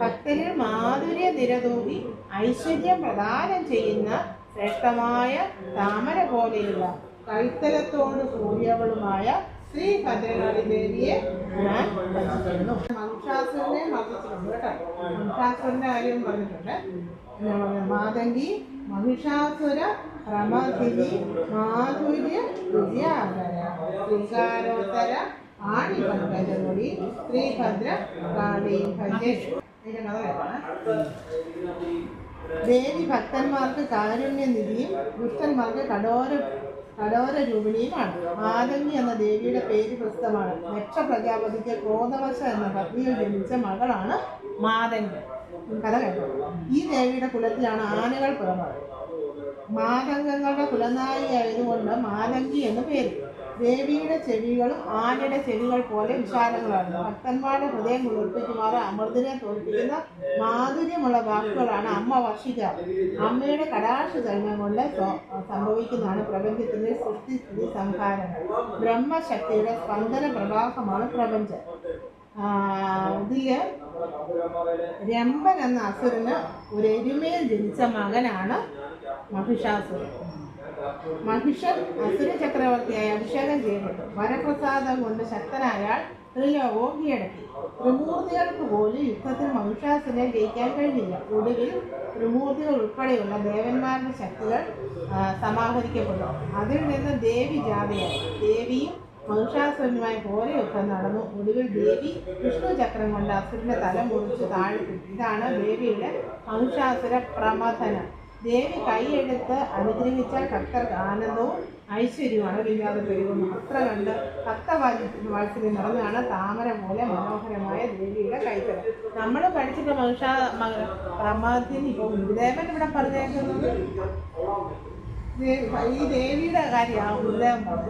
ഭക്തരിൽ മാധുര്യ നിരതൂകി ഐശ്വര്യം പ്രദാനം ചെയ്യുന്ന ശ്രേഷ്ഠമായ താമര പോലെയുള്ള കൈത്തലത്തോട് കൂടിയവളുമായ ശ്രീ ഭദ്രകാളി ദേവിയെ ഞാൻ ഭജിക്കുന്നു. മഹിഷാസുരനെ മർദ്ദിച്ചിട്ടുണ്ട് കേട്ടോ. മഹിഷാസുരന്റെ കാര്യം പറഞ്ഞിട്ടുണ്ട്. മാതംഗി മഹിഷാസുര പ്രമഥിനി മാധുര്യ ദുര്യാകര ശ്രീകാരോത്തര ആണി പങ്കജമുടി ശ്രീഭദ്ര കാളി ഭജേ. ഇതിന്റെ കഥ കേട്ടാണ്. ദേവി ഭക്തന്മാർക്ക് കാരുണ്യനിധിയും ദുഷ്ടന്മാർക്ക് കഠോര രൂപിണിയുമാണ്. മാതംഗി എന്ന ദേവിയുടെ പേര് പ്രസിദ്ധമാണ്. ദക്ഷ പ്രജാപതിക്ക് ക്രോധവശ എന്ന പത്നിയിൽ ജനിച്ച മകളാണ് മാതംഗി. കഥ കേട്ടോ. ഈ ദേവിയുടെ കുലത്തിലാണ് ആനകൾ പിറന്നത്. മാതംഗങ്ങളുടെ കുലനായികയായതുകൊണ്ട് മാതംഗി എന്ന് പേര്. ദേവിയുടെ ചെവികളും ആനയുടെ ചെവികൾ പോലെ വിശാലങ്ങളാണ്. ഭക്തന്മാരുടെ ഹൃദയം കുളിർപ്പിക്കുമാറ് അമൃതിനെ തോൽപ്പിക്കുന്ന മാധുര്യമുള്ള വാക്കുകളാണ് അമ്മ വർഷിക്കാറ്. അമ്മയുടെ കടാക്ഷ ചലനം കൊണ്ട് സംഭവിക്കുന്നതാണ് പ്രപഞ്ചത്തിന്റെ സൃഷ്ടിസ്ഥിതി സംഹാരങ്ങൾ. ബ്രഹ്മശക്തിയുടെ സ്പന്ദന പ്രവാഹമാണ് പ്രപഞ്ചം. ഇതില് രംഭൻ എന്ന അസുരന് ഒരു എരുമയിൽ ജനിച്ച മകനാണ് മഹിഷാസുരൻ. മഹിഷൻ അസുര ചക്രവർത്തിയായി അഭിഷേകം ചെയ്യപ്പെട്ടു. വരപ്രസാദം കൊണ്ട് ശക്തനായാൽ ത്രിലോകവും കീഴടക്കി. ത്രിമൂർത്തികൾക്ക് പോലും യുദ്ധത്തിൽ മഹിഷാസുരനെ ജയിക്കാൻ കഴിഞ്ഞില്ല. ഒടുവിൽ ത്രിമൂർത്തികൾ ഉൾപ്പെടെയുള്ള ദേവന്മാരുടെ ശക്തികൾ സമാഹരിക്കപ്പെട്ടു. അതിൽ നിന്ന് ദേവി ജാതയായി. ദേവിയും മഹിഷാസുരനുമായി ഘോര യുദ്ധം നടന്നു. ഒടുവിൽ ദേവി വിഷ്ണു ചക്രം കൊണ്ട് അസുരന്റെ തല മുറിച്ച് താഴ്ത്തി. ഇതാണ് ദേവിയുടെ മഹിഷാസുര പ്രമഥനം. ദേവി കൈയെടുത്ത് അനുഗ്രഹിച്ച ഭക്തർക്ക് ആനന്ദവും ഐശ്വര്യമാണ് ഇല്ലാതെ പെരുകുന്നു. അത്ര കണ്ട് ഭക്തവാത്സല്യം നിറഞ്ഞാണ് താമര പോലെ മനോഹരമായ ദേവിയുടെ കൈത്തരം. നമ്മൾ പഠിച്ചിട്ട് പ്രമഥിനി ഇപ്പോൾ ഗുരുദേവൻ ഇവിടെ പറഞ്ഞേക്കുന്നത് ഈ ദേവിയുടെ കാര്യമാണ് ഗുരുദേവൻ പറഞ്ഞത്.